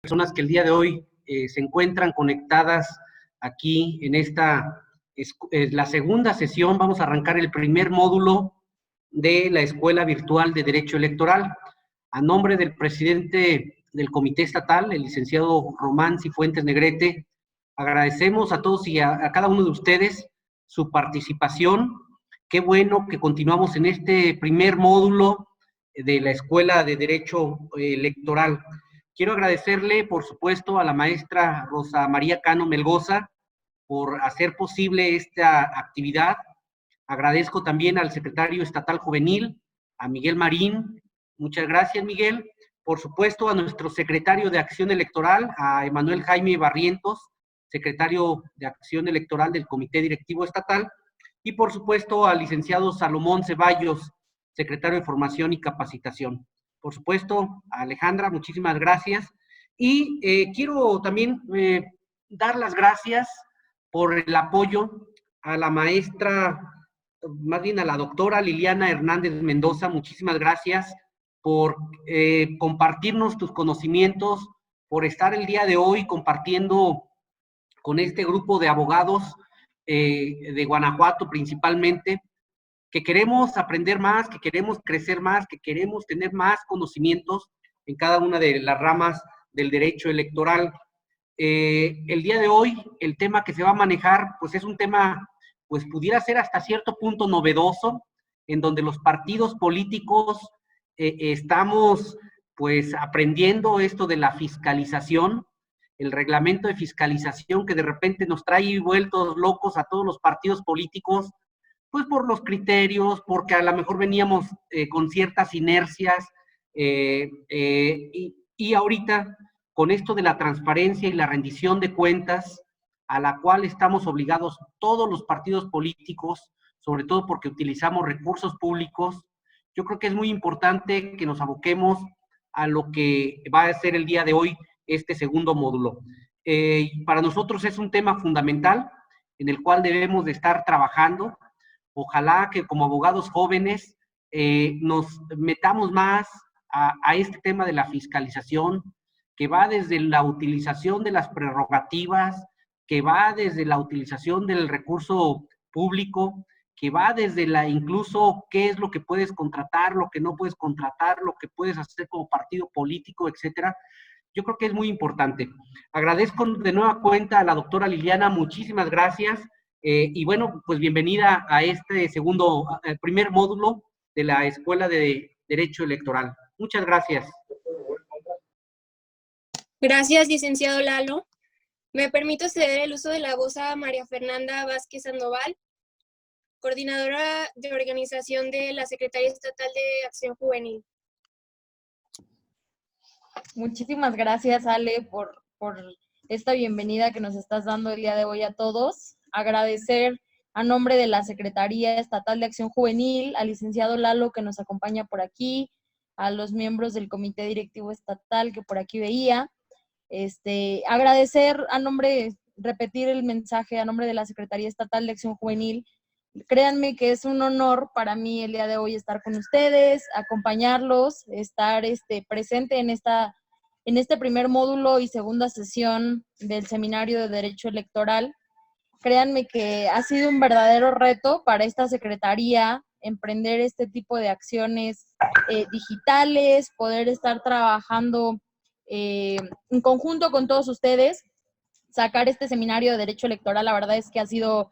Personas que el día de hoy se encuentran conectadas aquí en esta, la segunda sesión. Vamos a arrancar el primer módulo de la Escuela Virtual de Derecho Electoral. A nombre del presidente del Comité Estatal, el licenciado Román Cifuentes Negrete, agradecemos a todos y a cada uno de ustedes su participación. Qué bueno que continuamos en este primer módulo de la Escuela de Derecho Electoral. Quiero agradecerle, por supuesto, a la maestra Rosa María Cano Melgoza por hacer posible esta actividad. Agradezco también al secretario estatal juvenil, a Miguel Marín. Muchas gracias, Miguel. Por supuesto, a nuestro secretario de Acción Electoral, a Emanuel Jaime Barrientos, secretario de Acción Electoral del Comité Directivo Estatal, y por supuesto al licenciado Salomón Ceballos, secretario de Formación y Capacitación. Por supuesto, a Alejandra, muchísimas gracias. Y quiero también dar las gracias por el apoyo a la maestra, más bien a la doctora Liliana Hernández Mendoza. Muchísimas gracias por compartirnos tus conocimientos, por estar el día de hoy compartiendo con este grupo de abogados de Guanajuato principalmente, que queremos aprender más, que queremos crecer más, que queremos tener más conocimientos en cada una de las ramas del derecho electoral. El día de hoy, el tema que se va a manejar, pues es un tema, pues pudiera ser hasta cierto punto novedoso, en donde los partidos políticos estamos pues aprendiendo esto de la fiscalización, el reglamento de fiscalización que de repente nos trae vueltos locos a todos los partidos políticos, pues por los criterios, porque a lo mejor veníamos con ciertas inercias, y ahorita con esto de la transparencia y la rendición de cuentas, a la cual estamos obligados todos los partidos políticos, sobre todo porque utilizamos recursos públicos, yo creo que es muy importante que nos aboquemos a lo que va a ser el día de hoy este segundo módulo. Para nosotros es un tema fundamental en el cual debemos de estar trabajando. Ojalá que como abogados jóvenes nos metamos más a este tema de la fiscalización, que va desde la utilización de las prerrogativas, que va desde la utilización del recurso público, que va desde la incluso qué es lo que puedes contratar, lo que no puedes contratar, lo que puedes hacer como partido político, etcétera. Yo creo que es muy importante. Agradezco de nueva cuenta a la doctora Liliana, muchísimas gracias. Y bueno, pues bienvenida a este primer módulo de la Escuela de Derecho Electoral. Muchas gracias. Gracias, licenciado Lalo. Me permito ceder el uso de la voz a María Fernanda Vázquez Sandoval, coordinadora de organización de la Secretaría Estatal de Acción Juvenil. Muchísimas gracias, Ale, por esta bienvenida que nos estás dando el día de hoy a todos. Agradecer a nombre de la Secretaría Estatal de Acción Juvenil, al licenciado Lalo que nos acompaña por aquí, a los miembros del Comité Directivo Estatal que por aquí veía. Agradecer repetir el mensaje a nombre de la Secretaría Estatal de Acción Juvenil. Créanme que es un honor para mí el día de hoy estar con ustedes, acompañarlos, estar presente en este primer módulo y segunda sesión del Seminario de Derecho Electoral. Créanme que ha sido un verdadero reto para esta Secretaría emprender este tipo de acciones digitales, poder estar trabajando en conjunto con todos ustedes, sacar este seminario de Derecho Electoral. La verdad es que ha sido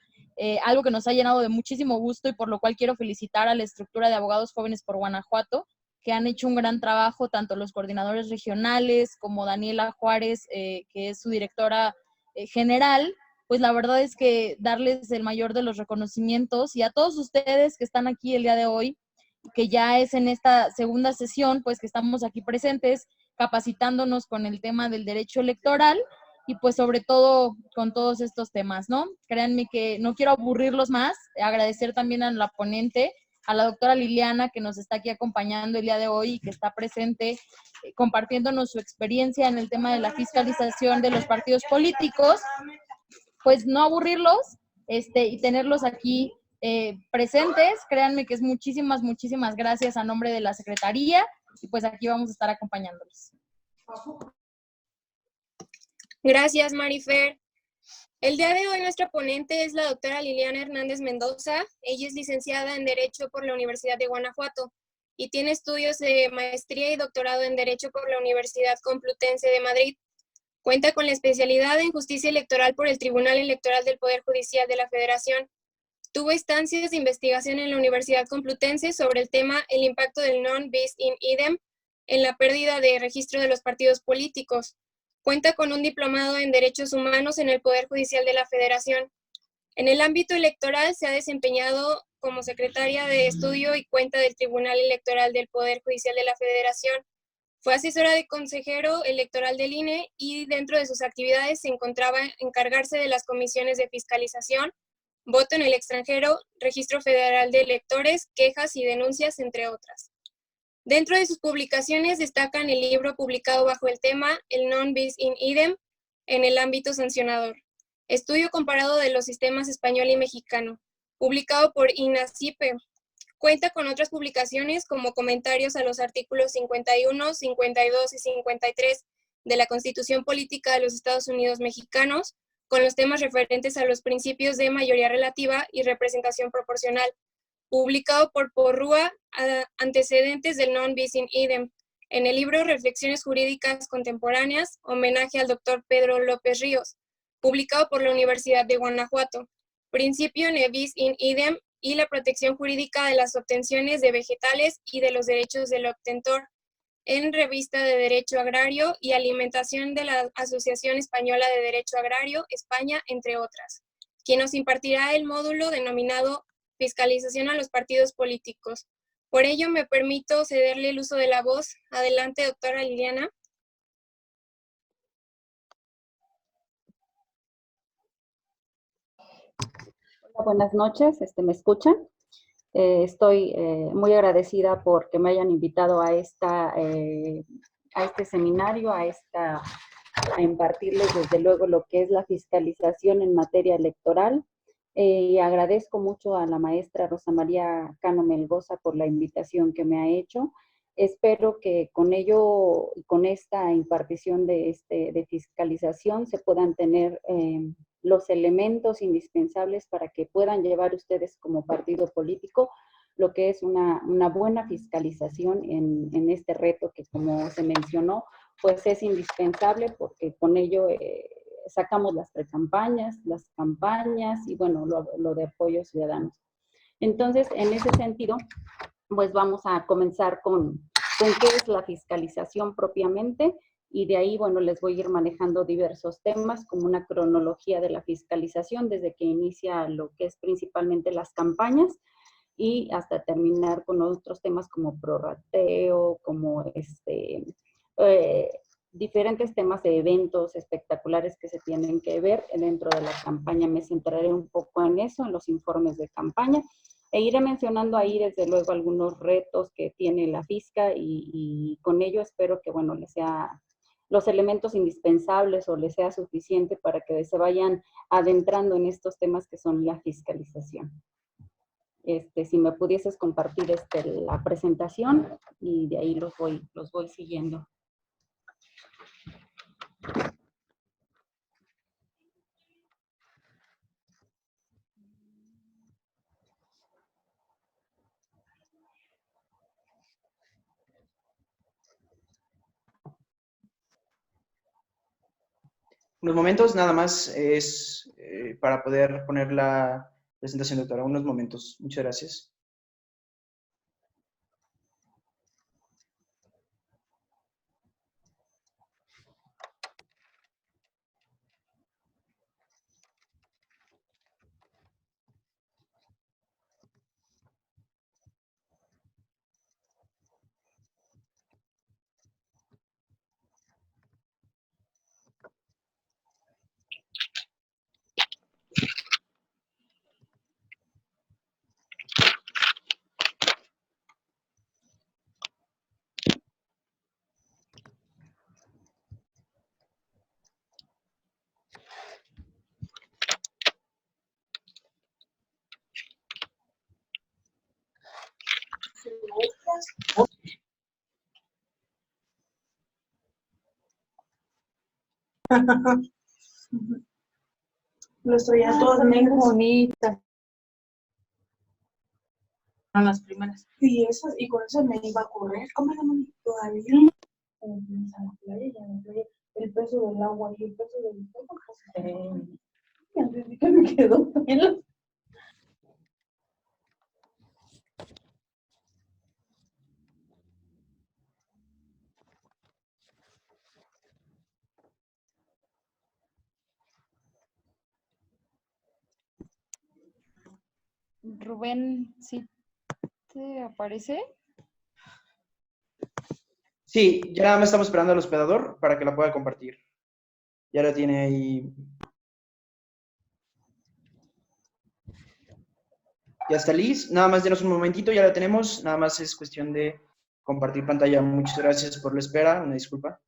algo que nos ha llenado de muchísimo gusto y por lo cual quiero felicitar a la estructura de Abogados Jóvenes por Guanajuato, que han hecho un gran trabajo, tanto los coordinadores regionales como Daniela Juárez, que es su directora general. Pues la verdad es que darles el mayor de los reconocimientos, y a todos ustedes que están aquí el día de hoy, que ya es en esta segunda sesión, pues que estamos aquí presentes, capacitándonos con el tema del derecho electoral y pues sobre todo con todos estos temas, ¿no? Créanme que no quiero aburrirlos más, agradecer también a la ponente, a la doctora Liliana, que nos está aquí acompañando el día de hoy y que está presente compartiéndonos su experiencia en el tema de la fiscalización de los partidos políticos. Pues no aburrirlos y tenerlos aquí presentes. Créanme que es muchísimas gracias a nombre de la Secretaría, y pues aquí vamos a estar acompañándolos. Gracias, Marifer. El día de hoy nuestra ponente es la doctora Liliana Hernández Mendoza. Ella es licenciada en Derecho por la Universidad de Guanajuato y tiene estudios de maestría y doctorado en Derecho por la Universidad Complutense de Madrid. Cuenta con la especialidad en Justicia Electoral por el Tribunal Electoral del Poder Judicial de la Federación. Tuvo estancias de investigación en la Universidad Complutense sobre el tema el impacto del non bis in idem en la pérdida de registro de los partidos políticos. Cuenta con un diplomado en Derechos Humanos en el Poder Judicial de la Federación. En el ámbito electoral se ha desempeñado como secretaria de estudio y cuenta del Tribunal Electoral del Poder Judicial de la Federación. Fue asesora de consejero electoral del INE y dentro de sus actividades se encontraba encargarse de las comisiones de fiscalización, voto en el extranjero, registro federal de electores, quejas y denuncias, entre otras. Dentro de sus publicaciones destacan el libro publicado bajo el tema El non bis in idem en el ámbito sancionador, estudio comparado de los sistemas español y mexicano, publicado por INACIPE. Cuenta con otras publicaciones como comentarios a los artículos 51, 52 y 53 de la Constitución Política de los Estados Unidos Mexicanos, con los temas referentes a los principios de mayoría relativa y representación proporcional, publicado por Porrúa, Antecedentes del non bis in idem, en el libro Reflexiones Jurídicas Contemporáneas, homenaje al doctor Pedro López Ríos, publicado por la Universidad de Guanajuato, Principio ne bis in idem y la protección jurídica de las obtenciones de vegetales y de los derechos del obtentor, en Revista de Derecho Agrario y Alimentación de la Asociación Española de Derecho Agrario, España, entre otras, quien nos impartirá el módulo denominado Fiscalización a los partidos políticos. Por ello, me permito cederle el uso de la voz. Adelante, doctora Liliana. Hola, buenas noches, ¿me escuchan? Estoy muy agradecida porque me hayan invitado a este seminario, a impartirles desde luego lo que es la fiscalización en materia electoral. Y agradezco mucho a la maestra Rosa María Cano Melgoza por la invitación que me ha hecho. Espero que con ello y con esta impartición de fiscalización se puedan tener los elementos indispensables para que puedan llevar ustedes como partido político lo que es una buena fiscalización en este reto que, como se mencionó, pues es indispensable porque con ello sacamos las precampañas, las campañas y bueno, lo de apoyo ciudadanos. Entonces, en ese sentido, pues vamos a comenzar con qué es la fiscalización propiamente y de ahí, bueno, les voy a ir manejando diversos temas como una cronología de la fiscalización desde que inicia lo que es principalmente las campañas y hasta terminar con otros temas como prorrateo, como diferentes temas de eventos espectaculares que se tienen que ver dentro de la campaña. Me centraré un poco en eso, en los informes de campaña, e iré mencionando ahí desde luego algunos retos que tiene la fisca y con ello espero que, bueno, les sea los elementos indispensables o les sea suficiente para que se vayan adentrando en estos temas que son la fiscalización. Si me pudieses compartir la presentación y de ahí los voy siguiendo. Unos momentos, nada más es para poder poner la presentación, doctora. Unos momentos. Muchas gracias. Los traía todas negras. Bonitas. Son las primeras. Y esas, y con esas me iba a correr. ¿Cómo era, mami? Todavía. En la playa, y en la playa, el peso del agua y el peso del tiempo. Y antes de que me quedó pelo. Rubén, ¿sí te aparece? Sí, ya nada más estamos esperando al hospedador para que la pueda compartir. Ya la tiene ahí. Ya está Liz. Nada más denos un momentito, ya la tenemos. Nada más es cuestión de compartir pantalla. Muchas gracias por la espera. Una disculpa.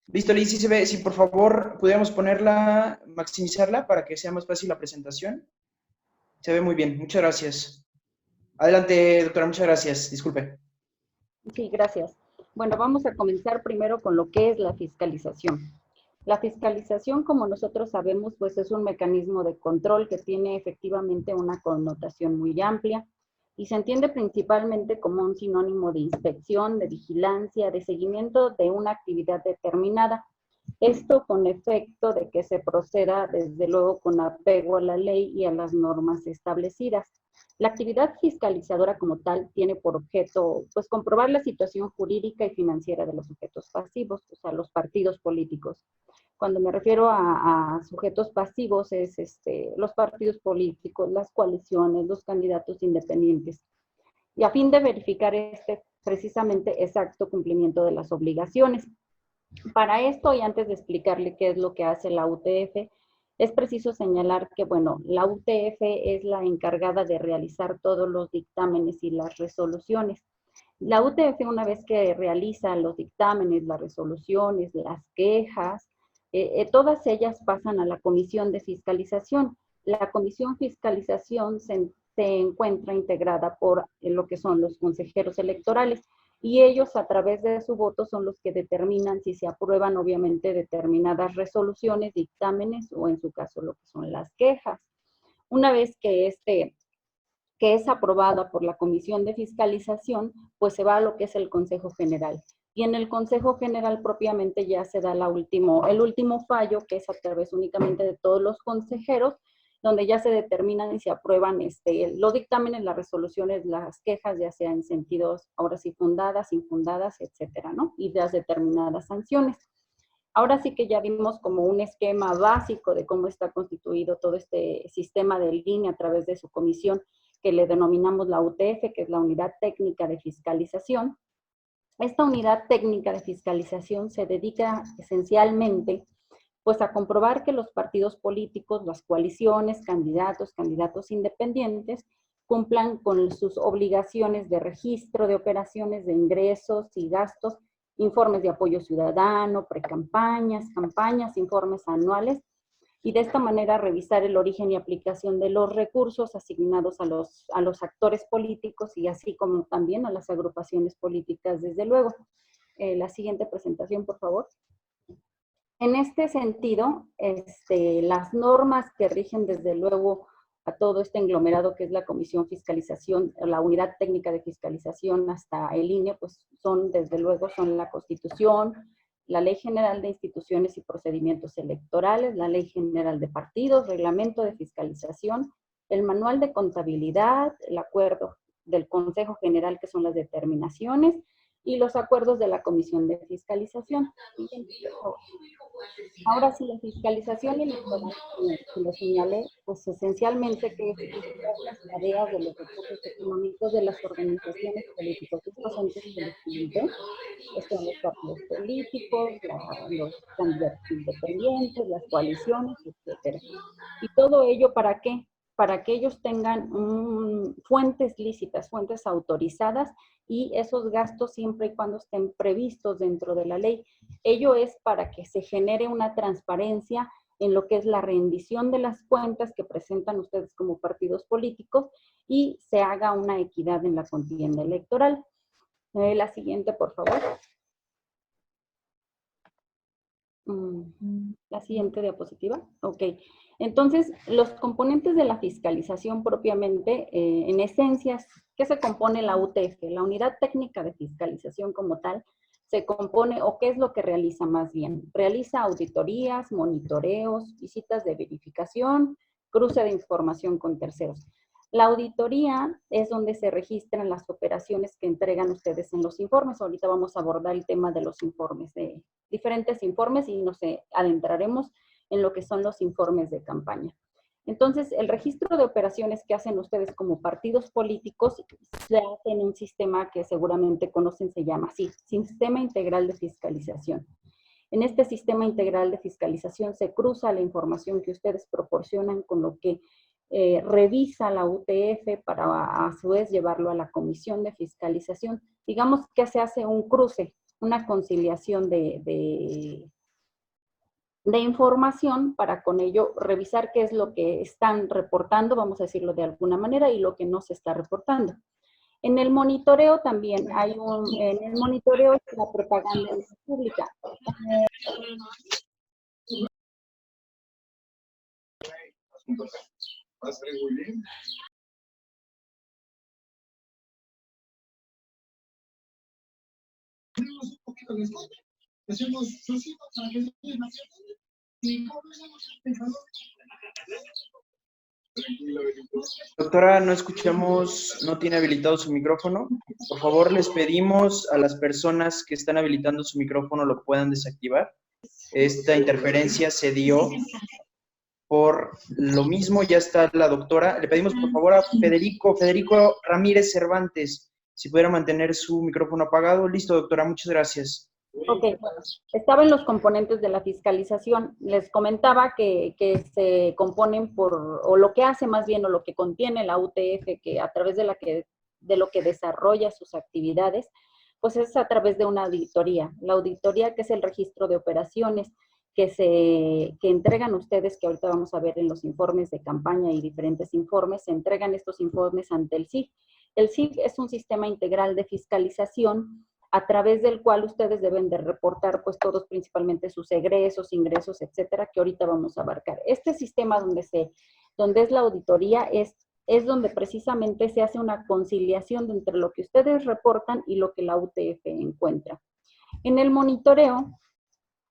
Listo, Liz, sí se ve. Si por favor pudiéramos ponerla, maximizarla para que sea más fácil la presentación. Se ve muy bien. Muchas gracias. Adelante, doctora. Muchas gracias. Disculpe. Sí, gracias. Bueno, vamos a comenzar primero con lo que es la fiscalización. La fiscalización, como nosotros sabemos, pues es un mecanismo de control que tiene efectivamente una connotación muy amplia y se entiende principalmente como un sinónimo de inspección, de vigilancia, de seguimiento de una actividad determinada. Esto con efecto de que se proceda, desde luego, con apego a la ley y a las normas establecidas. La actividad fiscalizadora como tal tiene por objeto, pues, comprobar la situación jurídica y financiera de los sujetos pasivos, o sea, los partidos políticos. Cuando me refiero a sujetos pasivos es los partidos políticos, las coaliciones, los candidatos independientes. Y a fin de verificar precisamente exacto cumplimiento de las obligaciones. Para esto, y antes de explicarle qué es lo que hace la UTF, es preciso señalar que, bueno, la UTF es la encargada de realizar todos los dictámenes y las resoluciones. La UTF, una vez que realiza los dictámenes, las resoluciones, las quejas, todas ellas pasan a la comisión de fiscalización. La comisión fiscalización se encuentra integrada por lo que son los consejeros electorales, y ellos, a través de su voto, son los que determinan si se aprueban, obviamente, determinadas resoluciones, dictámenes o, en su caso, lo que son las quejas. Una vez que es aprobada por la Comisión de Fiscalización, pues se va a lo que es el Consejo General. Y en el Consejo General propiamente ya se da el último fallo, que es a través únicamente de todos los consejeros, donde ya se determinan y se aprueban los dictámenes, las resoluciones, las quejas, ya sea en sentidos, ahora sí, fundadas, infundadas, etcétera, ¿no? Y las determinadas sanciones. Ahora sí que ya vimos como un esquema básico de cómo está constituido todo este sistema del INE a través de su comisión, que le denominamos la UTF, que es la Unidad Técnica de Fiscalización. Esta Unidad Técnica de Fiscalización se dedica esencialmente, pues, a comprobar que los partidos políticos, las coaliciones, candidatos independientes, cumplan con sus obligaciones de registro de operaciones, de ingresos y gastos, informes de apoyo ciudadano, precampañas, campañas, informes anuales, y de esta manera revisar el origen y aplicación de los recursos asignados a los actores políticos y así como también a las agrupaciones políticas, desde luego. La siguiente presentación, por favor. En este sentido, las normas que rigen desde luego a todo este englomerado que es la Comisión Fiscalización, la Unidad Técnica de Fiscalización hasta el INE, pues son desde luego son la Constitución, la Ley General de Instituciones y Procedimientos Electorales, la Ley General de Partidos, Reglamento de Fiscalización, el Manual de Contabilidad, el Acuerdo del Consejo General, que son las determinaciones, y los acuerdos de la Comisión de Fiscalización. Ahora sí, la fiscalización electoral, como lo señalé, pues esencialmente que es las tareas de los recursos económicos de las organizaciones políticas, estos entes que les comenté, son los partidos políticos, los candidatos independientes, las coaliciones, etcétera. Y todo ello, ¿para qué? Para que ellos tengan fuentes lícitas, fuentes autorizadas, y esos gastos siempre y cuando estén previstos dentro de la ley. Ello es para que se genere una transparencia en lo que es la rendición de las cuentas que presentan ustedes como partidos políticos y se haga una equidad en la contienda electoral. La siguiente, por favor. La siguiente diapositiva. Ok. Entonces, los componentes de la fiscalización propiamente, en esencia, ¿qué se compone la UTF? La Unidad Técnica de Fiscalización como tal, se compone, o qué es lo que realiza más bien. Realiza auditorías, monitoreos, visitas de verificación, cruce de información con terceros. La auditoría es donde se registran las operaciones que entregan ustedes en los informes. Ahorita vamos a abordar el tema de los informes, de diferentes informes, y nos adentraremos en lo que son los informes de campaña. Entonces, el registro de operaciones que hacen ustedes como partidos políticos se hace en un sistema que seguramente conocen, se llama así, Sistema Integral de Fiscalización. En este Sistema Integral de Fiscalización se cruza la información que ustedes proporcionan con lo que revisa la UTF para a su vez llevarlo a la Comisión de Fiscalización. Digamos que se hace un cruce, una conciliación de información para con ello revisar qué es lo que están reportando, vamos a decirlo de alguna manera, y lo que no se está reportando. En el monitoreo también hay en el monitoreo es la propaganda pública. Doctora, no escuchamos, no tiene habilitado su micrófono. Por favor, les pedimos a las personas que están habilitando su micrófono lo puedan desactivar. Esta interferencia se dio por lo mismo. Ya está la doctora. Le pedimos por favor a Federico Ramírez Cervantes, si pudiera mantener su micrófono apagado. Listo, doctora, muchas gracias. Ok, bueno, estaba en los componentes de la fiscalización. Les comentaba que se componen o lo que hace más bien, o lo que contiene la UTF, que a través de lo que desarrolla sus actividades, pues es a través de una auditoría. La auditoría, que es el registro de operaciones que entregan ustedes, que ahorita vamos a ver en los informes de campaña y diferentes informes, se entregan estos informes ante el SIF. El SIF es un sistema integral de fiscalización a través del cual ustedes deben de reportar pues todos, principalmente sus egresos, ingresos, etcétera, que ahorita vamos a abarcar. Este sistema donde es la auditoría es donde precisamente se hace una conciliación entre lo que ustedes reportan y lo que la UTF encuentra. En el monitoreo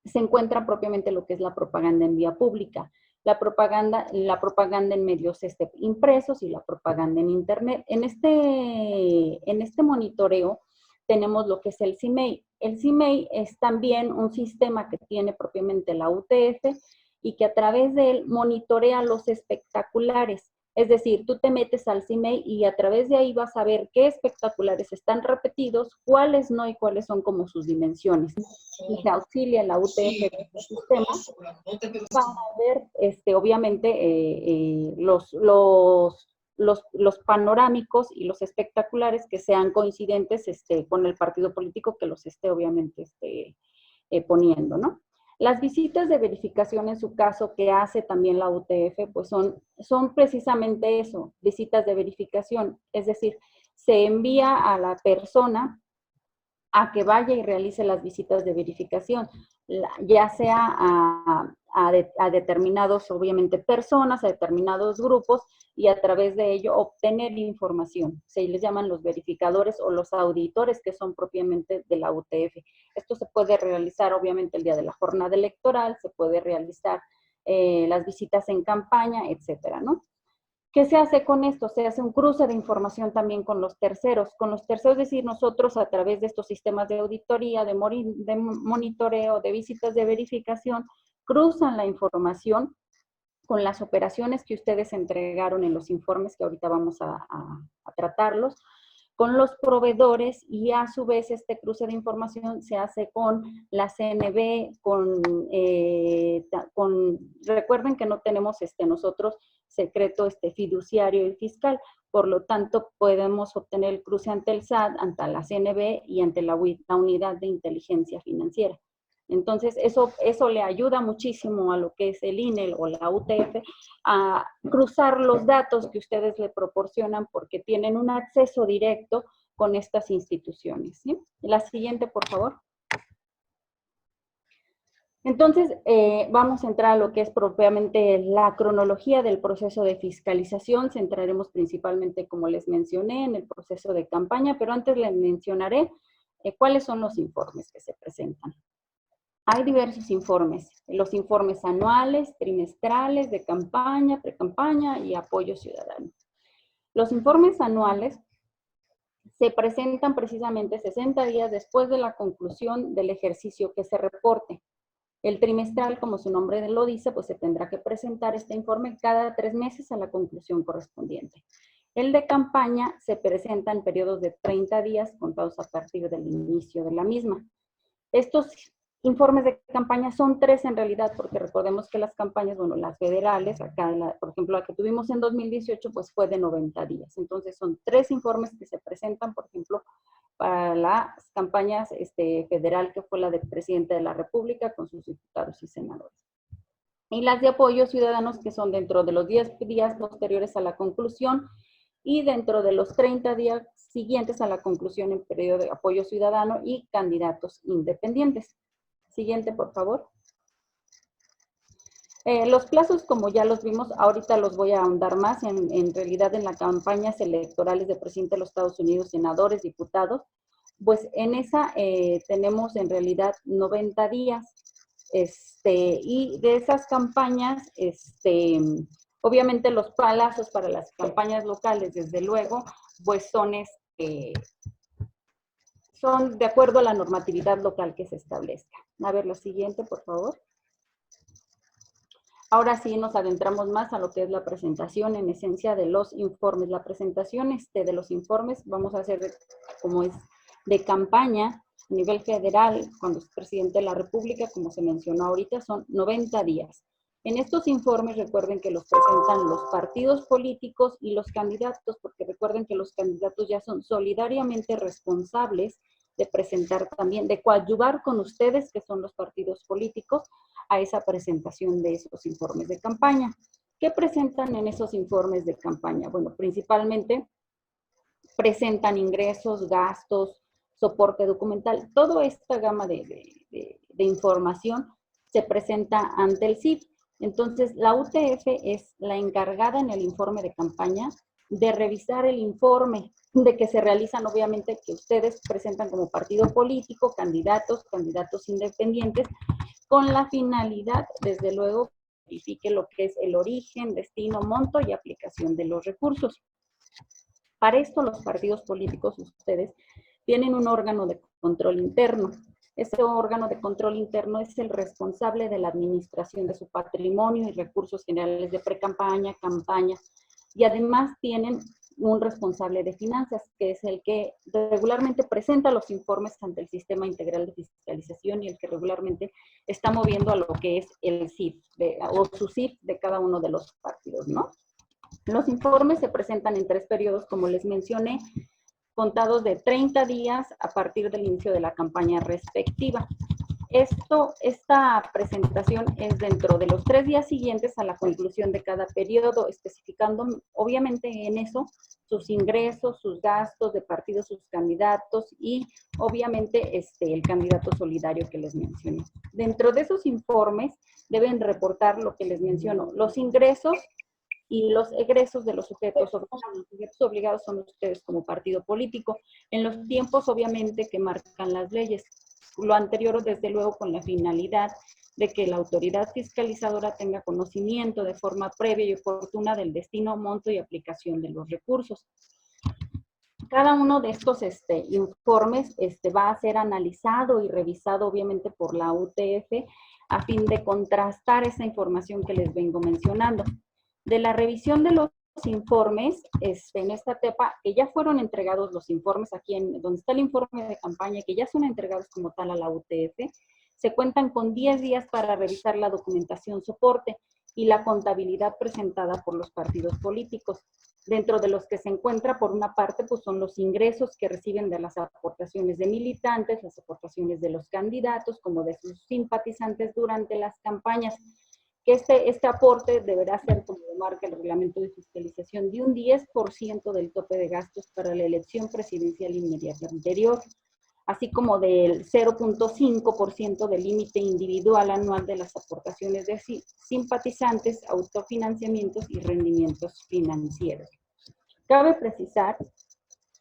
se encuentra propiamente lo que es la propaganda en vía pública, la propaganda en medios impresos y la propaganda en internet. En este monitoreo tenemos lo que es el CIMEI. El CIMEI es también un sistema que tiene propiamente la UTF y que a través de él monitorea los espectaculares. Es decir, tú te metes al CIMEI y a través de ahí vas a ver qué espectaculares están repetidos, cuáles no y cuáles son como sus dimensiones. Y se auxilia la UTF de este sistema para ver, obviamente, los panorámicos y los espectaculares que sean coincidentes con el partido político que los esté, obviamente, poniendo, ¿no? Las visitas de verificación, en su caso, que hace también la UTF, pues son precisamente eso, visitas de verificación. Es decir, se envía a la persona a que vaya y realice las visitas de verificación, ya sea a determinados, obviamente, personas, a determinados grupos, y a través de ello obtener información. Se les llaman los verificadores o los auditores, que son propiamente de la UTF. Esto se puede realizar, obviamente, el día de la jornada electoral, se puede realizar las visitas en campaña, etcétera, ¿no? ¿Qué se hace con esto? Se hace un cruce de información también con los terceros. Con los terceros, es decir, nosotros a través de estos sistemas de auditoría, de monitoreo, de visitas de verificación, cruzan la información con las operaciones que ustedes entregaron en los informes que ahorita vamos a tratarlos, con los proveedores, y a su vez este cruce de información se hace con la CNB, recuerden que no tenemos nosotros secreto fiduciario y fiscal, por lo tanto podemos obtener el cruce ante el SAT, ante la CNB y ante la Unidad de Inteligencia Financiera. Entonces, eso le ayuda muchísimo a lo que es el INE o la UTF a cruzar los datos que ustedes le proporcionan porque tienen un acceso directo con estas instituciones, ¿sí? La siguiente, por favor. Entonces, vamos a entrar a lo que es propiamente la cronología del proceso de fiscalización. Centraremos principalmente, como les mencioné, en el proceso de campaña, pero antes les mencionaré cuáles son los informes que se presentan. Hay diversos informes, los informes anuales, trimestrales, de campaña, precampaña y apoyo ciudadano. Los informes anuales se presentan precisamente 60 días después de la conclusión del ejercicio que se reporte. El trimestral, como su nombre lo dice, pues se tendrá que presentar este informe cada 3 meses a la conclusión correspondiente. El de campaña se presenta en periodos de 30 días contados a partir del inicio de la misma. Estos informes de campaña son 3 en realidad, porque recordemos que las campañas, bueno, las federales, acá, por ejemplo, la que tuvimos en 2018, pues fue de 90 días. Entonces, son 3 informes que se presentan, por ejemplo, para las campañas federal, que fue la del presidente de la República con sus diputados y senadores. Y las de apoyo ciudadanos, que son dentro de los 10 días posteriores a la conclusión y dentro de los 30 días siguientes a la conclusión en periodo de apoyo ciudadano y candidatos independientes. Siguiente, por favor. Los plazos, como ya los vimos, ahorita los voy a ahondar más. En realidad, en las campañas electorales de presidente de los Estados Unidos, senadores, diputados, pues en esa tenemos en realidad 90 días. Y de esas campañas, obviamente los plazos para las campañas locales, desde luego, pues son de acuerdo a la normatividad local que se establezca. A ver, la siguiente, por favor. Ahora sí nos adentramos más a lo que es la presentación, en esencia, de los informes. La presentación de los informes vamos a hacer como es de campaña a nivel federal, cuando es presidente de la República, como se mencionó ahorita, son 90 días. En estos informes recuerden que los presentan los partidos políticos y los candidatos, porque recuerden que los candidatos ya son solidariamente responsables de presentar también, de coadyuvar con ustedes, que son los partidos políticos, a esa presentación de esos informes de campaña. ¿Qué presentan en esos informes de campaña? Bueno, principalmente presentan ingresos, gastos, soporte documental, toda esta gama de información se presenta ante el CIF. Entonces, la UTF es la encargada en el informe de campaña de revisar el informe de que se realizan, obviamente, que ustedes presentan como partido político, candidatos independientes, con la finalidad, desde luego, verifique lo que es el origen, destino, monto y aplicación de los recursos. Para esto, los partidos políticos, ustedes, tienen un órgano de control interno. Ese órgano de control interno es el responsable de la administración de su patrimonio y recursos generales de pre-campaña, campaña, y además tienen un responsable de finanzas, que es el que regularmente presenta los informes ante el Sistema Integral de Fiscalización y el que regularmente está moviendo a lo que es el CIF, o su CIF de cada uno de los partidos, ¿no? Los informes se presentan en 3 periodos, como les mencioné, contados de 30 días a partir del inicio de la campaña respectiva. Esta presentación es dentro de los 3 días siguientes a la conclusión de cada periodo, especificando obviamente en eso sus ingresos, sus gastos de partido, sus candidatos y obviamente el candidato solidario que les mencioné. Dentro de esos informes deben reportar lo que les menciono, los ingresos y los egresos de los sujetos obligados. Los sujetos obligados son ustedes como partido político, en los tiempos obviamente que marcan las leyes. Lo anterior, desde luego, con la finalidad de que la autoridad fiscalizadora tenga conocimiento de forma previa y oportuna del destino, monto y aplicación de los recursos. Cada uno de estos informes va a ser analizado y revisado obviamente por la UTF a fin de contrastar esa información que les vengo mencionando. De la revisión de los informes, en esta etapa, que ya fueron entregados los informes aquí donde está el informe de campaña, que ya son entregados como tal a la UTF, se cuentan con 10 días para revisar la documentación soporte y la contabilidad presentada por los partidos políticos, dentro de los que se encuentra, por una parte, pues son los ingresos que reciben de las aportaciones de militantes, las aportaciones de los candidatos, como de sus simpatizantes durante las campañas, que este aporte deberá ser, como marca el reglamento de fiscalización, de un 10% del tope de gastos para la elección presidencial inmediata anterior, así como del 0.5% del límite individual anual de las aportaciones de simpatizantes, autofinanciamientos y rendimientos financieros. Cabe precisar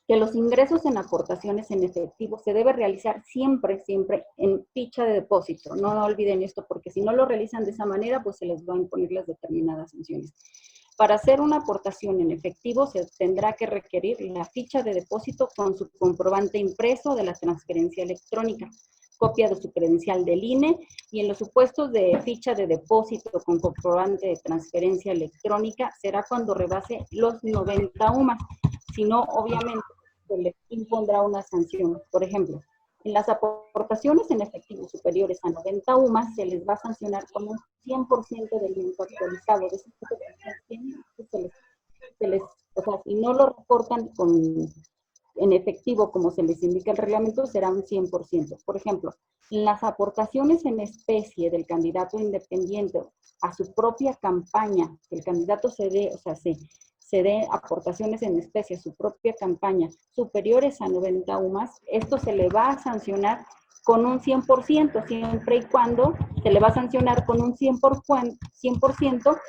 que los ingresos en aportaciones en efectivo se debe realizar siempre en ficha de depósito. No olviden esto, porque si no lo realizan de esa manera, pues se les van a imponer las determinadas sanciones. Para hacer una aportación en efectivo se tendrá que requerir la ficha de depósito con su comprobante impreso de la transferencia electrónica, copia de su credencial del INE, y en los supuestos de ficha de depósito con comprobante de transferencia electrónica será cuando rebase los 90 UMAS. Si no, obviamente, se le impondrá una sanción. Por ejemplo, en las aportaciones en efectivo superiores a 90 UMAS se les va a sancionar con un 100% del monto actualizado. De o sea, si no lo reportan en efectivo, como se les indica el reglamento, será un 100%. Por ejemplo, en las aportaciones en especie del candidato independiente a su propia campaña, que el candidato se dé aportaciones en especie a su propia campaña superiores a 90 UMAS, esto se le va a sancionar con un 100%, siempre y cuando se le va a sancionar con un 100%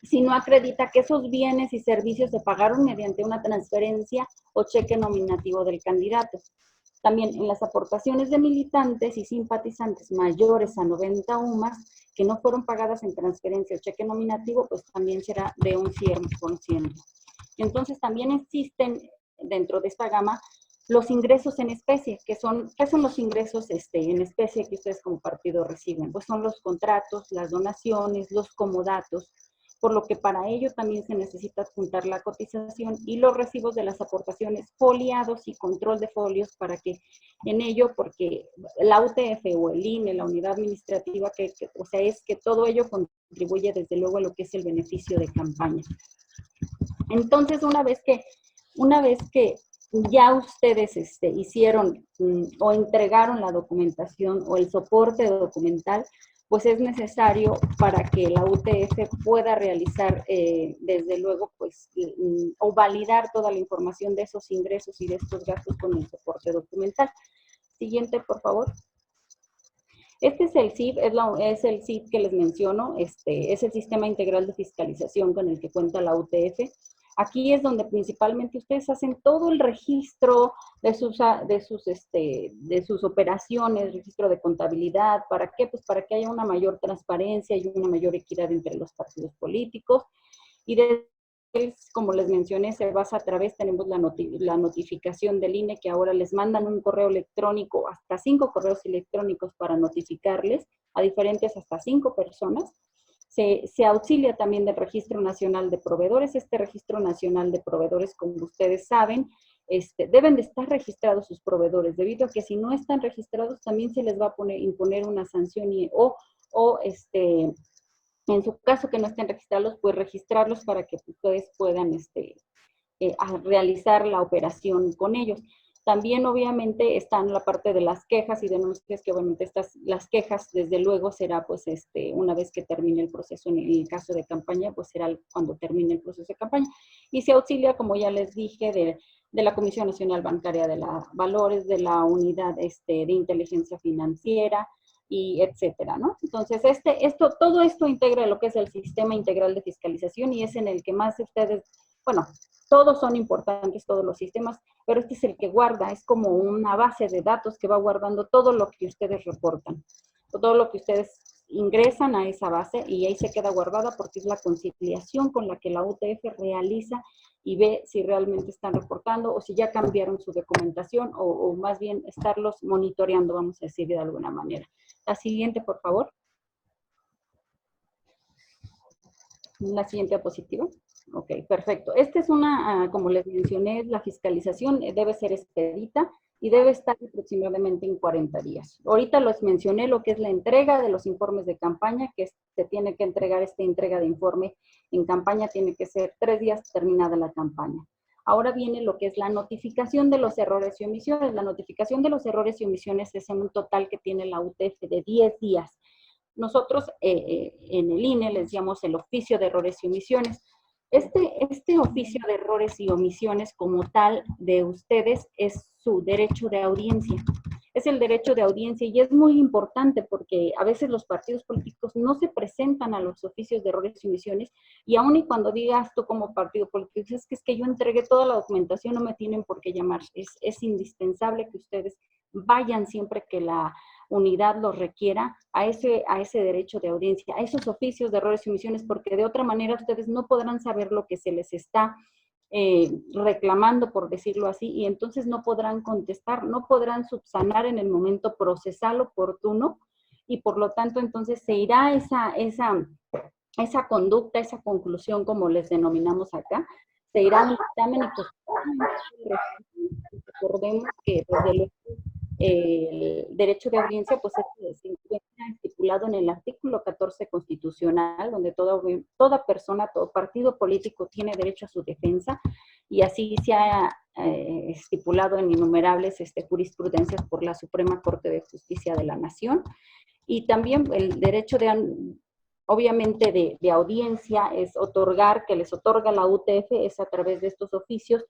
si no acredita que esos bienes y servicios se pagaron mediante una transferencia o cheque nominativo del candidato. También en las aportaciones de militantes y simpatizantes mayores a 90 UMAS que no fueron pagadas en transferencia o cheque nominativo, pues también será de un 100%. Entonces también existen dentro de esta gama los ingresos en especie, ¿qué son los ingresos en especie que ustedes como partido reciben? Pues son los contratos, las donaciones, los comodatos, por lo que para ello también se necesita adjuntar la cotización y los recibos de las aportaciones foliados y control de folios para que en ello, porque la UTF o el INE, la unidad administrativa, es que todo ello contribuye desde luego a lo que es el beneficio de campaña. Entonces, una vez que ya ustedes hicieron o entregaron la documentación o el soporte documental, pues es necesario para que la UTF pueda realizar, desde luego, pues, o validar toda la información de esos ingresos y de estos gastos con el soporte documental. Siguiente, por favor. Este es el SIF, es el SIF que les menciono, es el Sistema Integral de Fiscalización con el que cuenta la UTF. Aquí es donde principalmente ustedes hacen todo el registro de sus operaciones, registro de contabilidad. ¿Para qué? Pues para que haya una mayor transparencia y una mayor equidad entre los partidos políticos. Y como les mencioné, se basa a través, tenemos la notificación del INE, que ahora les mandan un correo electrónico, hasta 5 correos electrónicos para notificarles a diferentes hasta 5 personas. Se auxilia también del Registro Nacional de Proveedores. Este Registro Nacional de Proveedores, como ustedes saben, deben de estar registrados sus proveedores, debido a que si no están registrados también se les va a imponer una sanción en su caso que no estén registrados, pues registrarlos para que ustedes puedan realizar la operación con ellos. También obviamente están la parte de las quejas y denuncias, que obviamente las quejas desde luego será pues una vez que termine el proceso. En el caso de campaña pues será cuando termine el proceso de campaña, y se auxilia, como ya les dije, de la Comisión Nacional Bancaria de Valores, de la Unidad de Inteligencia Financiera, y etcétera, ¿no? Entonces, todo esto integra lo que es el Sistema Integral de Fiscalización, y es en el que más ustedes, bueno, todos son importantes, todos los sistemas, pero este es el que guarda, es como una base de datos que va guardando todo lo que ustedes reportan, o todo lo que ustedes ingresan a esa base y ahí se queda guardada porque es la conciliación con la que la UTF realiza y ve si realmente están reportando o si ya cambiaron su documentación o más bien estarlos monitoreando, vamos a decir de alguna manera. La siguiente, por favor. La siguiente diapositiva. Ok, perfecto. Esta es una, como les mencioné, la fiscalización debe ser expedita y debe estar aproximadamente en 40 días. Ahorita les mencioné lo que es la entrega de los informes de campaña, que se tiene que entregar esta entrega de informe en campaña, tiene que ser 3 días terminada la campaña. Ahora viene lo que es la notificación de los errores y omisiones. La notificación de los errores y omisiones es en un total que tiene la UTF de 10 días. Nosotros en el INE les llamamos el oficio de errores y omisiones. Este oficio de errores y omisiones como tal de ustedes es su derecho de audiencia. Es el derecho de audiencia y es muy importante porque a veces los partidos políticos no se presentan a los oficios de errores y omisiones y aun y cuando digas tú como partido político, es que yo entregué toda la documentación, no me tienen por qué llamar. Es indispensable que ustedes vayan siempre que la unidad los requiera a ese derecho de audiencia, a esos oficios de errores y omisiones, porque de otra manera ustedes no podrán saber lo que se les está reclamando, por decirlo así, y entonces no podrán contestar, no podrán subsanar en el momento procesal oportuno, y por lo tanto entonces se irá esa conducta, esa conclusión, como les denominamos acá, se irá al dictamen y pues recordemos que desde luego el derecho de audiencia pues se encuentra estipulado en el artículo 14 constitucional, donde toda persona, todo partido político tiene derecho a su defensa, y así se ha estipulado en innumerables jurisprudencias por la Suprema Corte de Justicia de la Nación. Y también el derecho obviamente de audiencia es otorgar, que les otorga la UTF, es a través de estos oficios,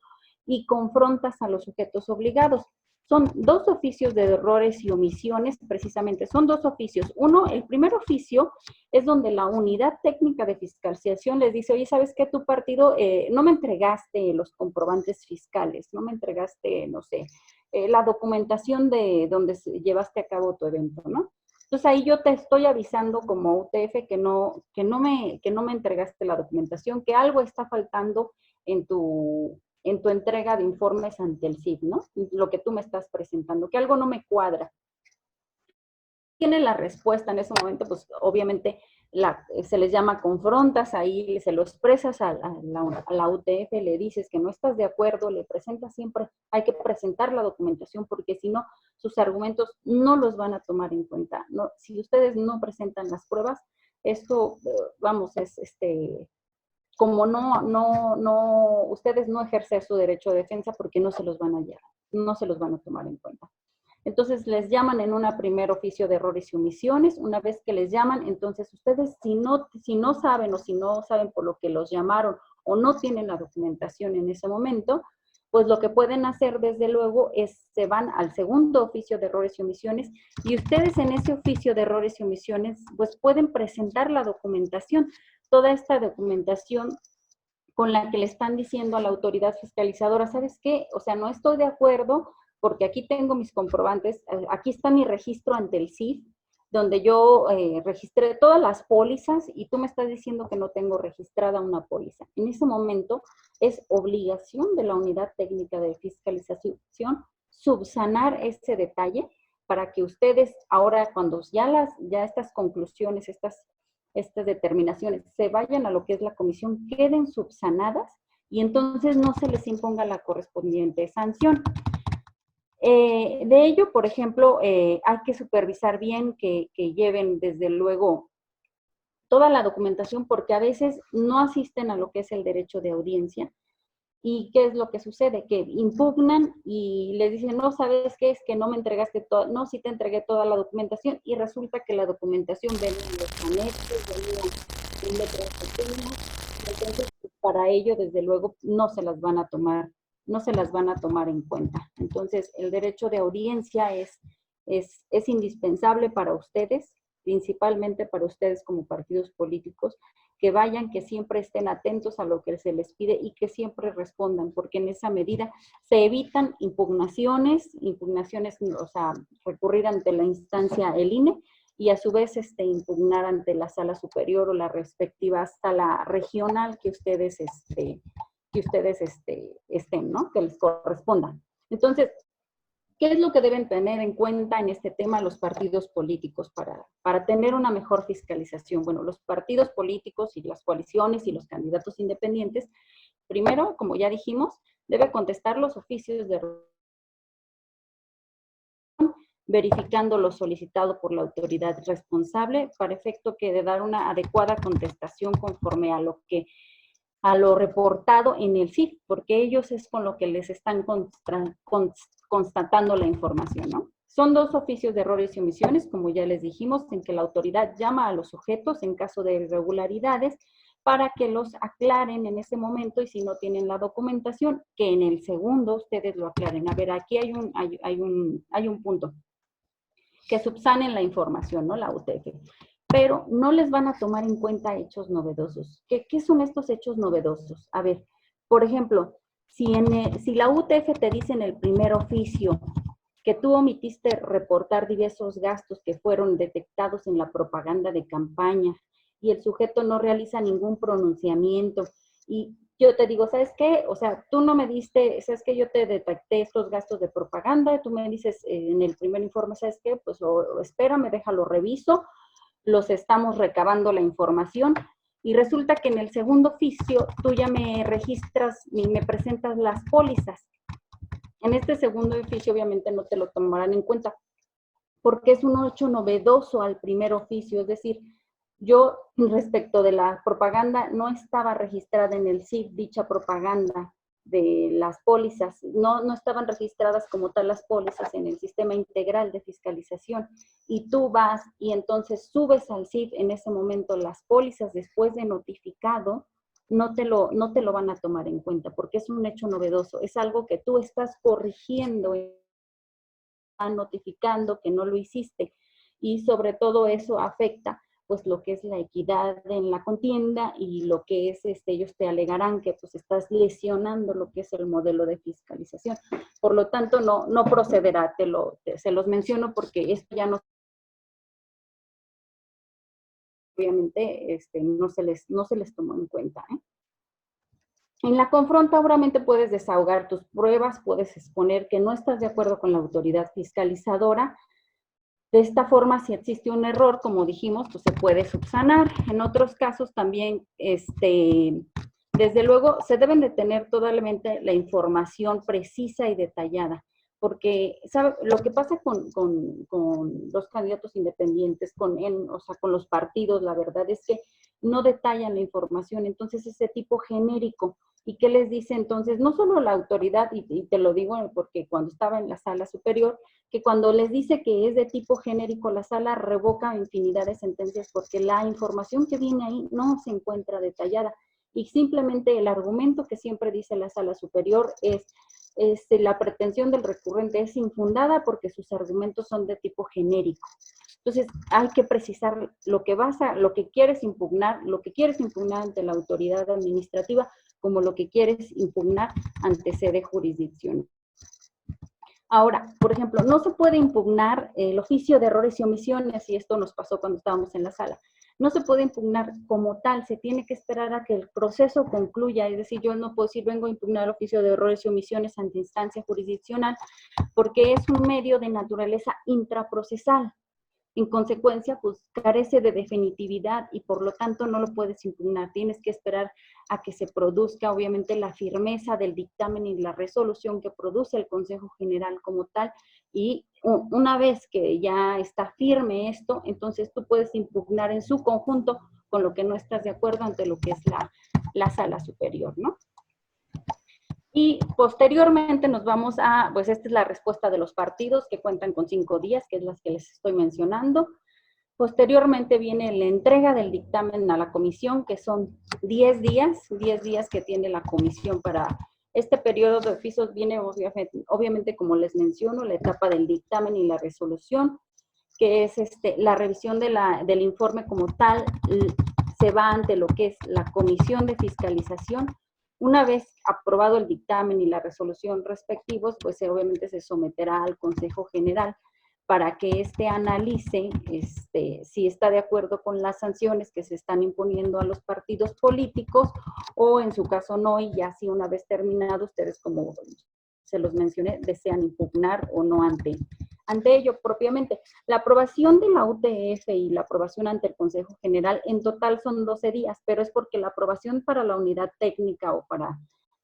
y confrontas a los sujetos obligados. Son 2 oficios de errores y omisiones, precisamente, son 2 oficios. Uno, el primer oficio es donde la unidad técnica de fiscalización les dice, oye, ¿sabes qué? Tu partido no me entregaste los comprobantes fiscales, no me entregaste, no sé, la documentación de donde llevaste a cabo tu evento, ¿no? Entonces ahí yo te estoy avisando como UTF que no me entregaste la documentación, que algo está faltando en tu entrega de informes ante el CIF, ¿no? Lo que tú me estás presentando, que algo no me cuadra. Tiene la respuesta en ese momento, pues obviamente se les llama confrontas, ahí se lo expresas a la UTF, le dices que no estás de acuerdo, le presentas siempre, hay que presentar la documentación porque si no, sus argumentos no los van a tomar en cuenta. No, si ustedes no presentan las pruebas, esto, vamos, es como ustedes no ejercer su derecho de defensa porque no se los van a llevar, no se los van a tomar en cuenta. Entonces les llaman en una primer oficio de errores y omisiones. Una vez que les llaman, entonces ustedes si no saben o si no saben por lo que los llamaron o no tienen la documentación en ese momento, pues lo que pueden hacer desde luego es se van al segundo oficio de errores y omisiones y ustedes en ese oficio de errores y omisiones pues pueden presentar la documentación, toda esta documentación con la que le están diciendo a la autoridad fiscalizadora, ¿sabes qué? O sea, no estoy de acuerdo porque aquí tengo mis comprobantes, aquí está mi registro ante el CIF, donde yo registré todas las pólizas y tú me estás diciendo que no tengo registrada una póliza. En ese momento es obligación de la unidad técnica de fiscalización subsanar ese detalle para que ustedes ahora cuando ya estas conclusiones, estas determinaciones se vayan a lo que es la comisión, queden subsanadas y entonces no se les imponga la correspondiente sanción. De ello, por ejemplo, hay que supervisar bien que lleven desde luego toda la documentación porque a veces no asisten a lo que es el derecho de audiencia. ¿Y qué es lo que sucede? Que impugnan y les dicen, no, ¿sabes qué? Es que no me entregaste todo, no, sí te entregué toda la documentación y resulta que la documentación venía en los anexos, venía en letras pequeñas, entonces para ello, desde luego, no se las van a tomar en cuenta. Entonces, el derecho de audiencia es indispensable para ustedes, principalmente para ustedes como partidos políticos, que vayan, que siempre estén atentos a lo que se les pide y que siempre respondan, porque en esa medida se evitan impugnaciones, o sea, recurrir ante la instancia el INE, y a su vez impugnar ante la sala superior o la respectiva sala regional que ustedes estén, ¿no? Que les corresponda. Entonces, ¿qué es lo que deben tener en cuenta en este tema los partidos políticos para tener una mejor fiscalización? Bueno, los partidos políticos y las coaliciones y los candidatos independientes, primero, como ya dijimos, debe contestar los oficios de verificando lo solicitado por la autoridad responsable para efecto que de dar una adecuada contestación conforme a lo reportado en el CIF, porque ellos es con lo que les están constatando la información, ¿no? Son 2 oficios de errores y omisiones, como ya les dijimos, en que la autoridad llama a los sujetos en caso de irregularidades para que los aclaren en ese momento, y si no tienen la documentación, que en el segundo ustedes lo aclaren. A ver, aquí hay un punto. Que subsanen la información, ¿no? La UTF. Pero no les van a tomar en cuenta hechos novedosos. ¿Qué son estos hechos novedosos? A ver, por ejemplo, si la UTF te dice en el primer oficio que tú omitiste reportar diversos gastos que fueron detectados en la propaganda de campaña y el sujeto no realiza ningún pronunciamiento y yo te digo, ¿sabes qué? O sea, tú no me diste, ¿sabes qué? Yo te detecté estos gastos de propaganda, tú me dices en el primer informe, ¿sabes qué? Pues espérame, déjalo reviso, los estamos recabando la información y resulta que en el segundo oficio tú ya me registras y me presentas las pólizas. En este segundo oficio obviamente no te lo tomarán en cuenta porque es un hecho novedoso al primer oficio, es decir, yo, respecto de la propaganda, no estaba registrada en el CIF dicha propaganda de las pólizas, no estaban registradas como tal las pólizas en el sistema integral de fiscalización, y tú vas y entonces subes al CIF en ese momento las pólizas después de notificado, no te lo van a tomar en cuenta, porque es un hecho novedoso, es algo que tú estás corrigiendo, notificando que no lo hiciste, y sobre todo eso afecta pues lo que es la equidad en la contienda y lo que es, ellos te alegarán que pues estás lesionando lo que es el modelo de fiscalización. Por lo tanto, no procederá, se los menciono porque esto ya no, obviamente, no se les tomó en cuenta, ¿eh? En la confronta, obviamente, puedes desahogar tus pruebas, puedes exponer que no estás de acuerdo con la autoridad fiscalizadora. De esta forma, si existe un error, como dijimos, pues se puede subsanar. En otros casos también, desde luego, se deben de tener totalmente la información precisa y detallada, porque ¿sabe? Lo que pasa con los candidatos independientes, con los partidos, la verdad es que no detallan la información, entonces ese tipo genérico. ¿Y qué les dice entonces? No solo la autoridad, y te lo digo porque cuando estaba en la sala superior, que cuando les dice que es de tipo genérico, la sala revoca infinidad de sentencias porque la información que viene ahí no se encuentra detallada. Y simplemente el argumento que siempre dice la sala superior es la pretensión del recurrente es infundada porque sus argumentos son de tipo genérico. Entonces, hay que precisar lo que quieres impugnar ante la autoridad administrativa, como lo que quieres impugnar ante sede jurisdiccional. Ahora, por ejemplo, no se puede impugnar el oficio de errores y omisiones, y esto nos pasó cuando estábamos en la sala. No se puede impugnar como tal, se tiene que esperar a que el proceso concluya, es decir, yo no puedo decir vengo a impugnar el oficio de errores y omisiones ante instancia jurisdiccional, porque es un medio de naturaleza intraprocesal. En consecuencia, pues carece de definitividad y por lo tanto no lo puedes impugnar. Tienes que esperar a que se produzca, obviamente, la firmeza del dictamen y la resolución que produce el Consejo General como tal. Y una vez que ya está firme esto, entonces tú puedes impugnar en su conjunto con lo que no estás de acuerdo ante lo que es la sala superior, ¿no? Y posteriormente nos vamos a, pues esta es la respuesta de los partidos que cuentan con 5 días, que es las que les estoy mencionando. Posteriormente viene la entrega del dictamen a la comisión, que son 10 días que tiene la comisión para este periodo de oficios. Viene obviamente, como les menciono, la etapa del dictamen y la resolución, que es la revisión del informe como tal, se va ante lo que es la comisión de fiscalización. Una vez aprobado el dictamen y la resolución respectivos, pues obviamente se someterá al Consejo General para que éste analice si está de acuerdo con las sanciones que se están imponiendo a los partidos políticos, o en su caso no, y ya si una vez terminado, ustedes, como se los mencioné, desean impugnar o no ante ello propiamente. La aprobación de la UTF y la aprobación ante el Consejo General en total son 12 días, pero es porque la aprobación para la unidad técnica o para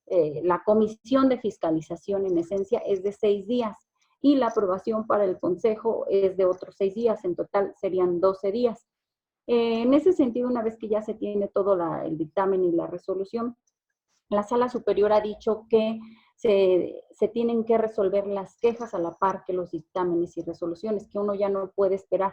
la comisión de fiscalización en esencia es de 6 días. Y la aprobación para el Consejo es de otros 6 días, en total serían 12 días. En ese sentido, una vez que ya se tiene todo el dictamen y la resolución, la Sala Superior ha dicho que se tienen que resolver las quejas a la par que los dictámenes y resoluciones, que uno ya no puede esperar,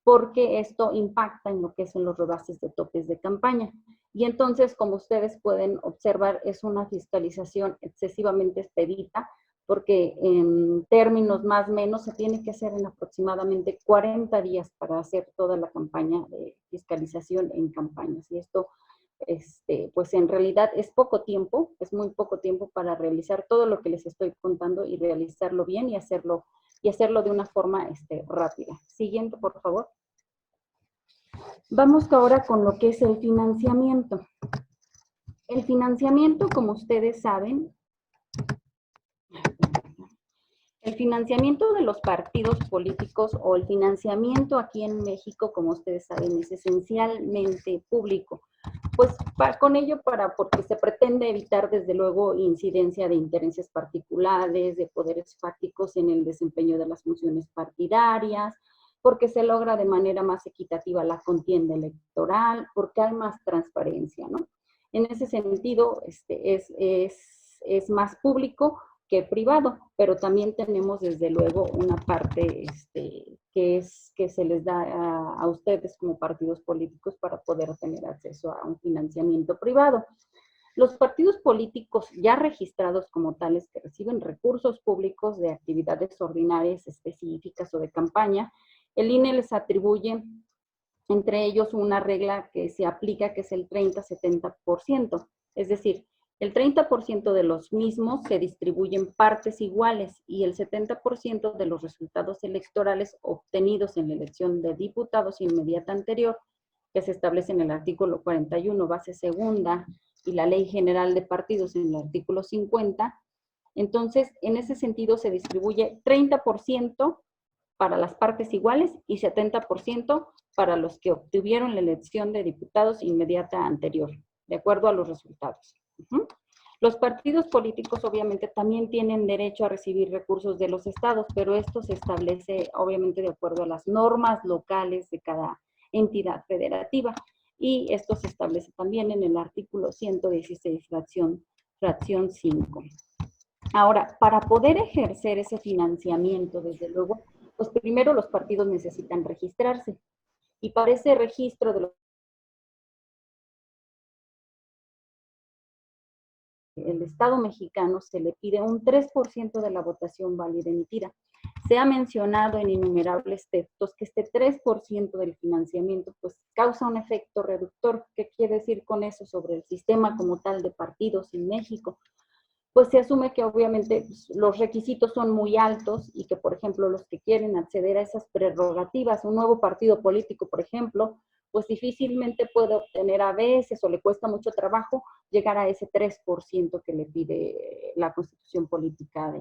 porque esto impacta en lo que son los rebases de topes de campaña. Y entonces, como ustedes pueden observar, es una fiscalización excesivamente expedita, porque en términos más o menos se tiene que hacer en aproximadamente 40 días para hacer toda la campaña de fiscalización en campañas. Y esto, pues en realidad es poco tiempo, es muy poco tiempo para realizar todo lo que les estoy contando y realizarlo bien y hacerlo de una forma rápida. Siguiente, por favor. Vamos ahora con lo que es el financiamiento. El financiamiento, como ustedes saben, el financiamiento de los partidos políticos o el financiamiento aquí en México, como ustedes saben, es esencialmente público. Pues con ello, porque se pretende evitar desde luego incidencia de intereses particulares, de poderes fácticos en el desempeño de las funciones partidarias, porque se logra de manera más equitativa la contienda electoral, porque hay más transparencia, ¿no? En ese sentido, es más público que privado, pero también tenemos desde luego una parte que se les da a ustedes como partidos políticos para poder tener acceso a un financiamiento privado. Los partidos políticos ya registrados como tales que reciben recursos públicos de actividades ordinarias específicas o de campaña, el INE les atribuye entre ellos una regla que se aplica, que es el 30-70%, es decir, el 30% de los mismos se distribuye en partes iguales y el 70% de los resultados electorales obtenidos en la elección de diputados inmediata anterior, que se establece en el artículo 41, base segunda, y la Ley General de Partidos en el artículo 50. Entonces, en ese sentido se distribuye 30% para las partes iguales y 70% para los que obtuvieron la elección de diputados inmediata anterior, de acuerdo a los resultados. Los partidos políticos obviamente también tienen derecho a recibir recursos de los estados, pero esto se establece obviamente de acuerdo a las normas locales de cada entidad federativa, y esto se establece también en el artículo 116, fracción 5. Ahora, para poder ejercer ese financiamiento, desde luego, pues primero los partidos necesitan registrarse, y para ese registro de los el Estado mexicano se le pide un 3% de la votación válida emitida. Se ha mencionado en innumerables textos que este 3% del financiamiento pues causa un efecto reductor. ¿Qué quiere decir con eso sobre el sistema como tal de partidos en México? Pues se asume que obviamente los requisitos son muy altos y que, por ejemplo, los que quieren acceder a esas prerrogativas, un nuevo partido político, por ejemplo, pues difícilmente puede obtener a veces o le cuesta mucho trabajo llegar a ese 3% que le pide la Constitución política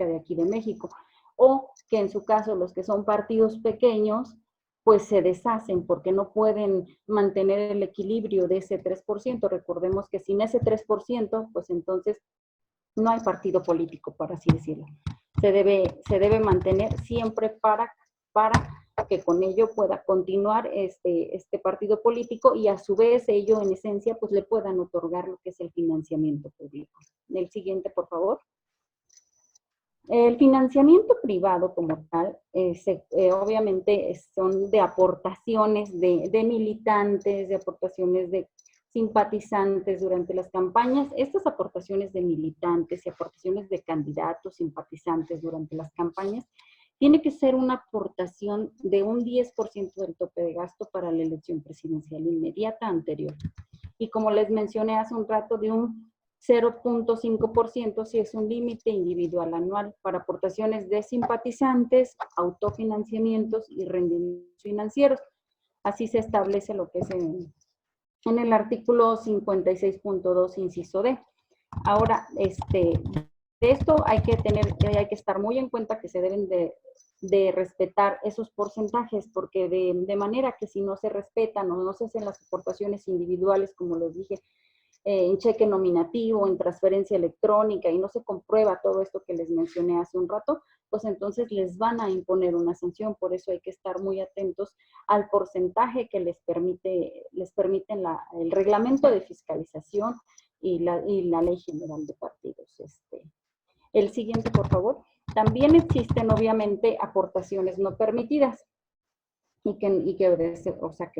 de aquí de México. O que en su caso los que son partidos pequeños pues se deshacen porque no pueden mantener el equilibrio de ese 3%. Recordemos que sin ese 3%, pues entonces no hay partido político, por así decirlo. Se debe mantener siempre para que con ello pueda continuar este partido político y a su vez ello en esencia pues le puedan otorgar lo que es el financiamiento público. El siguiente, por favor. El financiamiento privado como tal, obviamente son de aportaciones de militantes, de aportaciones de simpatizantes durante las campañas. Estas aportaciones de militantes y aportaciones de candidatos, simpatizantes durante las campañas, tiene que ser una aportación de un 10% del tope de gasto para la elección presidencial inmediata anterior. Y como les mencioné hace un rato, de un 0.5% si es un límite individual anual para aportaciones de simpatizantes, autofinanciamientos y rendimientos financieros. Así se establece lo que es en el artículo 56.2, inciso D. Ahora, de esto hay que estar muy en cuenta que se deben de respetar esos porcentajes, porque de manera que si no se respetan o no se hacen las aportaciones individuales, como les dije, en cheque nominativo, en transferencia electrónica, y no se comprueba todo esto que les mencioné hace un rato, pues entonces les van a imponer una sanción. Por eso hay que estar muy atentos al porcentaje que les permiten el reglamento de fiscalización y la Ley General de Partidos. El siguiente, por favor. También existen, obviamente, aportaciones no permitidas y que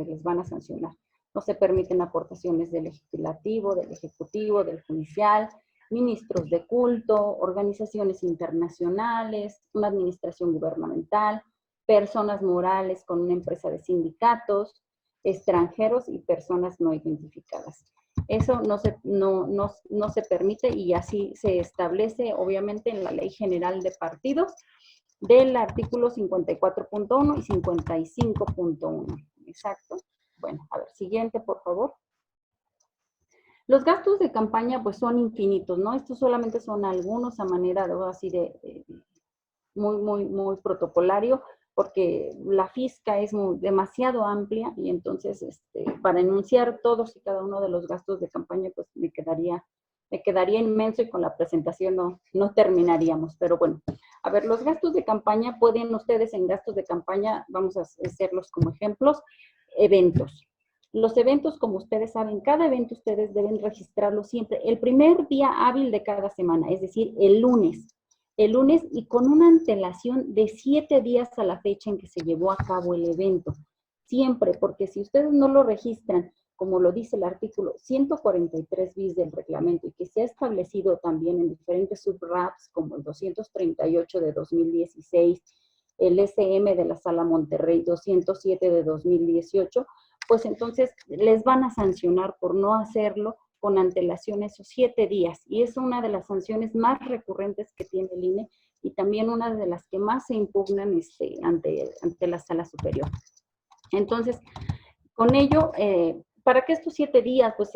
les van a sancionar. No se permiten aportaciones del legislativo, del ejecutivo, del judicial, ministros de culto, organizaciones internacionales, una administración gubernamental, personas morales con una empresa de sindicatos, extranjeros y personas no identificadas. Eso no se permite, y así se establece obviamente en la Ley General de Partidos del artículo 54.1 y 55.1. Exacto. Bueno, a ver, siguiente, por favor. Los gastos de campaña pues son infinitos, ¿no? Estos solamente son algunos a manera de muy protocolario, porque la fisca es demasiado amplia, y entonces para enunciar todos y cada uno de los gastos de campaña pues me quedaría inmenso, y con la presentación no terminaríamos. Pero bueno, a ver, los gastos de campaña, pueden ustedes en gastos de campaña, vamos a hacerlos como ejemplos, eventos. Los eventos, como ustedes saben, cada evento ustedes deben registrarlo siempre el primer día hábil de cada semana, es decir, el lunes, y con una antelación de 7 días a la fecha en que se llevó a cabo el evento. Siempre, porque si ustedes no lo registran, como lo dice el artículo 143 bis del reglamento, y que se ha establecido también en diferentes subraps, como el 238 de 2016, el SM de la Sala Monterrey 207 de 2018, pues entonces les van a sancionar por no hacerlo con antelación esos 7 días. Y es una de las sanciones más recurrentes que tiene el INE, y también una de las que más se impugnan ante la Sala Superior. Entonces, con ello, para que estos 7 días, pues,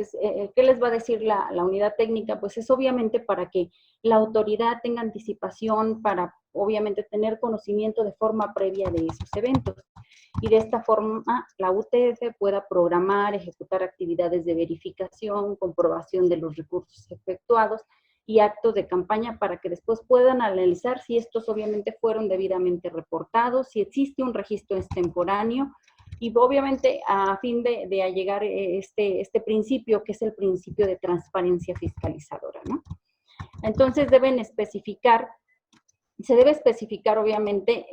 ¿qué les va a decir la unidad técnica? Pues es obviamente para que la autoridad tenga anticipación, para obviamente tener conocimiento de forma previa de esos eventos. Y de esta forma, la UTF pueda programar, ejecutar actividades de verificación, comprobación de los recursos efectuados y actos de campaña, para que después puedan analizar si estos obviamente fueron debidamente reportados, si existe un registro extemporáneo, y obviamente a fin de allegar este principio, que es el principio de transparencia fiscalizadora, ¿no? Entonces se debe especificar obviamente,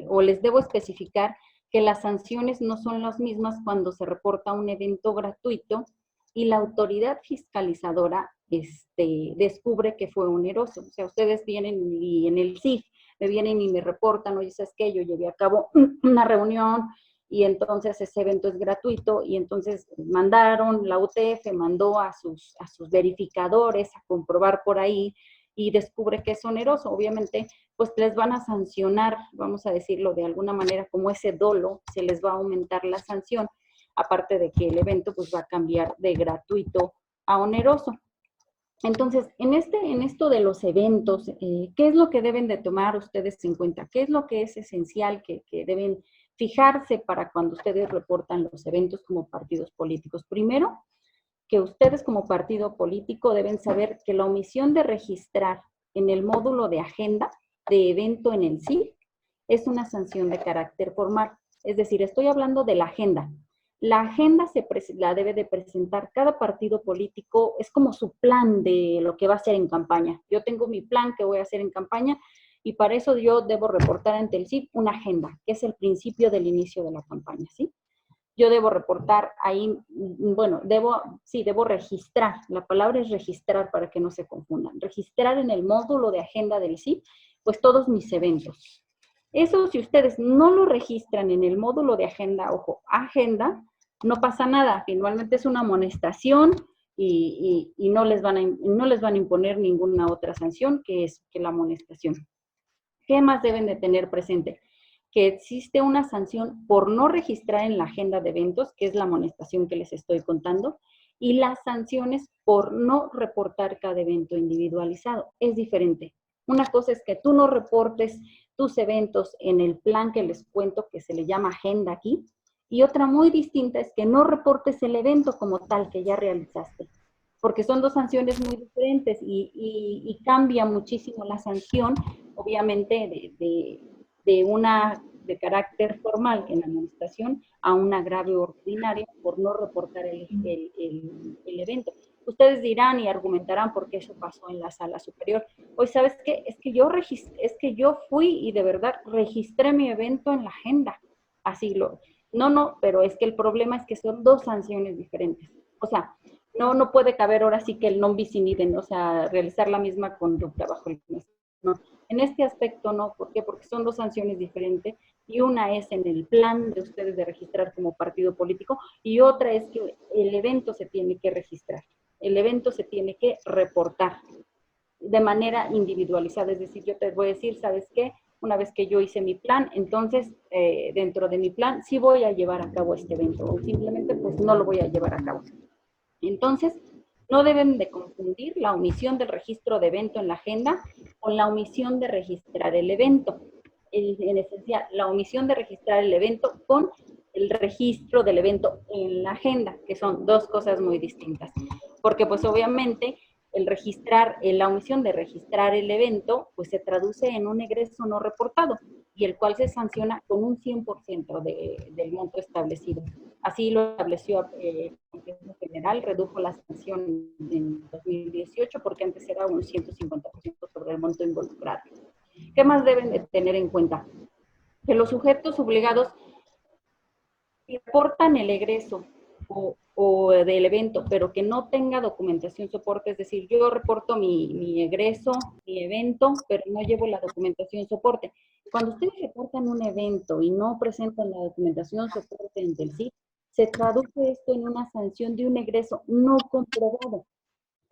o les debo especificar que las sanciones no son las mismas cuando se reporta un evento gratuito y la autoridad fiscalizadora descubre que fue oneroso. O sea, ustedes vienen y en el CIF me vienen y me reportan, oye, ¿sabes qué? Yo llevé a cabo una reunión y entonces ese evento es gratuito, y entonces la UTF mandó a sus verificadores a comprobar por ahí y descubre que es oneroso. Obviamente, pues les van a sancionar, vamos a decirlo de alguna manera, como ese dolo, se les va a aumentar la sanción, aparte de que el evento pues va a cambiar de gratuito a oneroso. Entonces, en esto de los eventos, ¿qué es lo que deben de tomar ustedes en cuenta? ¿Qué es lo que es esencial que deben fijarse para cuando ustedes reportan los eventos como partidos políticos? Primero, que ustedes como partido político deben saber que la omisión de registrar en el módulo de agenda de evento en el CIF es una sanción de carácter formal. Es decir, estoy hablando de la agenda. La agenda la debe de presentar cada partido político, es como su plan de lo que va a hacer en campaña. Yo tengo mi plan que voy a hacer en campaña, y para eso yo debo reportar ante el CIF una agenda, que es el principio del inicio de la campaña, ¿sí? Yo debo reportar ahí, bueno, debo registrar, la palabra es registrar para que no se confundan, registrar en el módulo de agenda del CIF, pues todos mis eventos. Eso, si ustedes no lo registran en el módulo de agenda, ojo, agenda, no pasa nada, finalmente es una amonestación y no les van a imponer ninguna otra sanción que la amonestación. ¿Qué más deben de tener presente? Que existe una sanción por no registrar en la agenda de eventos, que es la amonestación que les estoy contando, y las sanciones por no reportar cada evento individualizado. Es diferente. Una cosa es que tú no reportes tus eventos en el plan que les cuento, que se le llama agenda aquí, y otra muy distinta es que no reportes el evento como tal que ya realizaste, porque son dos sanciones muy diferentes y cambia muchísimo la sanción, obviamente, de carácter formal en la amonestación a una grave ordinaria por no reportar el evento. Ustedes dirán y argumentarán por qué eso pasó en la sala superior. Hoy, ¿sabes qué? Es que yo fui y de verdad registré mi evento en la agenda. Así lo... No, pero es que el problema es que son dos sanciones diferentes. O sea, no puede caber ahora sí que el non bis in idem, o sea, realizar la misma conducta bajo el mismo. No. En este aspecto no, ¿por qué? Porque son dos sanciones diferentes y una es en el plan de ustedes de registrar como partido político y otra es que el evento se tiene que registrar, el evento se tiene que reportar de manera individualizada, es decir, yo te voy a decir, ¿sabes qué? Una vez que yo hice mi plan, entonces dentro de mi plan sí voy a llevar a cabo este evento o simplemente pues no lo voy a llevar a cabo. Entonces, no deben de confundir la omisión del registro de evento en la agenda con la omisión de registrar el evento. En esencial, la omisión de registrar el evento con el registro del evento en la agenda, que son dos cosas muy distintas. Porque pues obviamente la omisión de registrar el evento, pues se traduce en un egreso no reportado, y el cual se sanciona con un 100% del monto establecido. Así lo estableció el Gobierno General, redujo la sanción en 2018, porque antes era un 150% sobre el monto involucrado. ¿Qué más deben de tener en cuenta? Que los sujetos obligados reportan el egreso o del evento, pero que no tenga documentación soporte, es decir, yo reporto mi egreso, mi evento, pero no llevo la documentación soporte. Cuando ustedes reportan un evento y no presentan la documentación soporte en el SIT, se traduce esto en una sanción de un egreso no comprobado.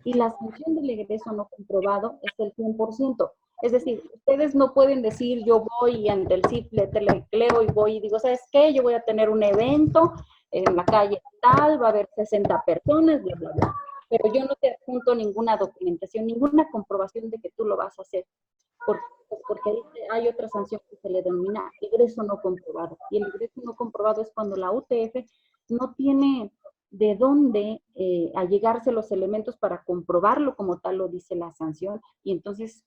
Y la sanción del egreso no comprobado es el 100%. Es decir, ustedes no pueden decir, yo voy ante el SIT, le tecleo y voy y digo, ¿sabes qué? Yo voy a tener un evento en la calle tal, va a haber 60 personas, bla, bla, bla. Pero yo no te adjunto ninguna documentación, ninguna comprobación de que tú lo vas a hacer. Porque hay otra sanción que se le denomina egreso no comprobado. Y el egreso no comprobado es cuando la UTF no tiene de dónde allegarse los elementos para comprobarlo como tal lo dice la sanción, y entonces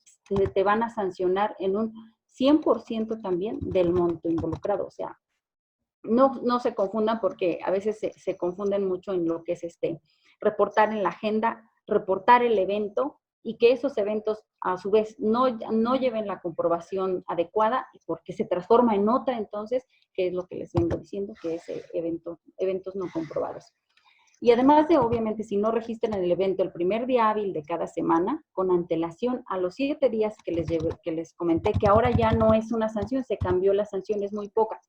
te van a sancionar en un 100% también del monto involucrado. O sea, no se confundan porque a veces se confunden mucho en lo que es reportar en la agenda, reportar el evento, y que esos eventos a su vez no lleven la comprobación adecuada porque se transforma en otra, entonces, que es lo que les vengo diciendo, que es eventos no comprobados. Y además de, obviamente, si no registran el evento el primer día hábil de cada semana, con antelación a los 7 días que les comenté, que ahora ya no es una sanción, se cambió la sanción, es muy poca.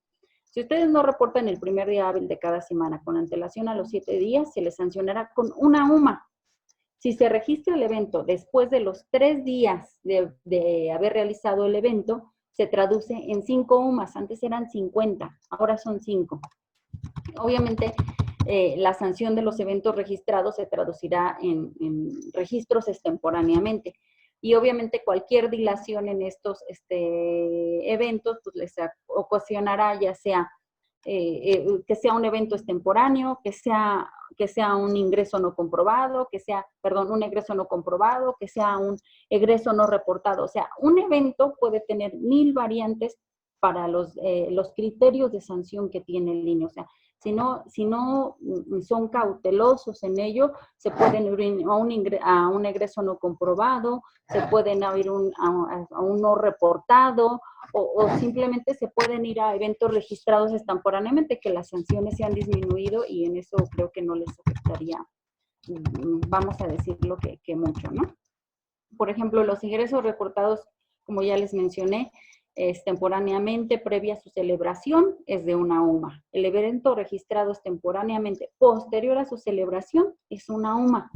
Si ustedes no reportan el primer día hábil de cada semana con antelación a los 7 días, se les sancionará con una UMA. Si se registra el evento después de los 3 días de haber realizado el evento, se traduce en 5 UMAs. Antes eran 50, ahora son 5. Obviamente, la sanción de los eventos registrados se traducirá en registros extemporáneamente. Y obviamente cualquier dilación en estos eventos pues les ocasionará ya sea que sea un evento extemporáneo, que sea un ingreso no comprobado, un egreso no comprobado, que sea un egreso no reportado. O sea, un evento puede tener 1000 variantes para los criterios de sanción que tiene el INE. O sea, si no son cautelosos en ello, se pueden ir a un egreso no comprobado, se pueden ir a un no reportado, o simplemente se pueden ir a eventos registrados extemporáneamente, que las sanciones se han disminuido y en eso creo que no les afectaría, vamos a decirlo que mucho, ¿no? Por ejemplo, los ingresos reportados, como ya les mencioné, extemporáneamente previa a su celebración es de 1 UMA. El evento registrado extemporáneamente posterior a su celebración es 1 UMA.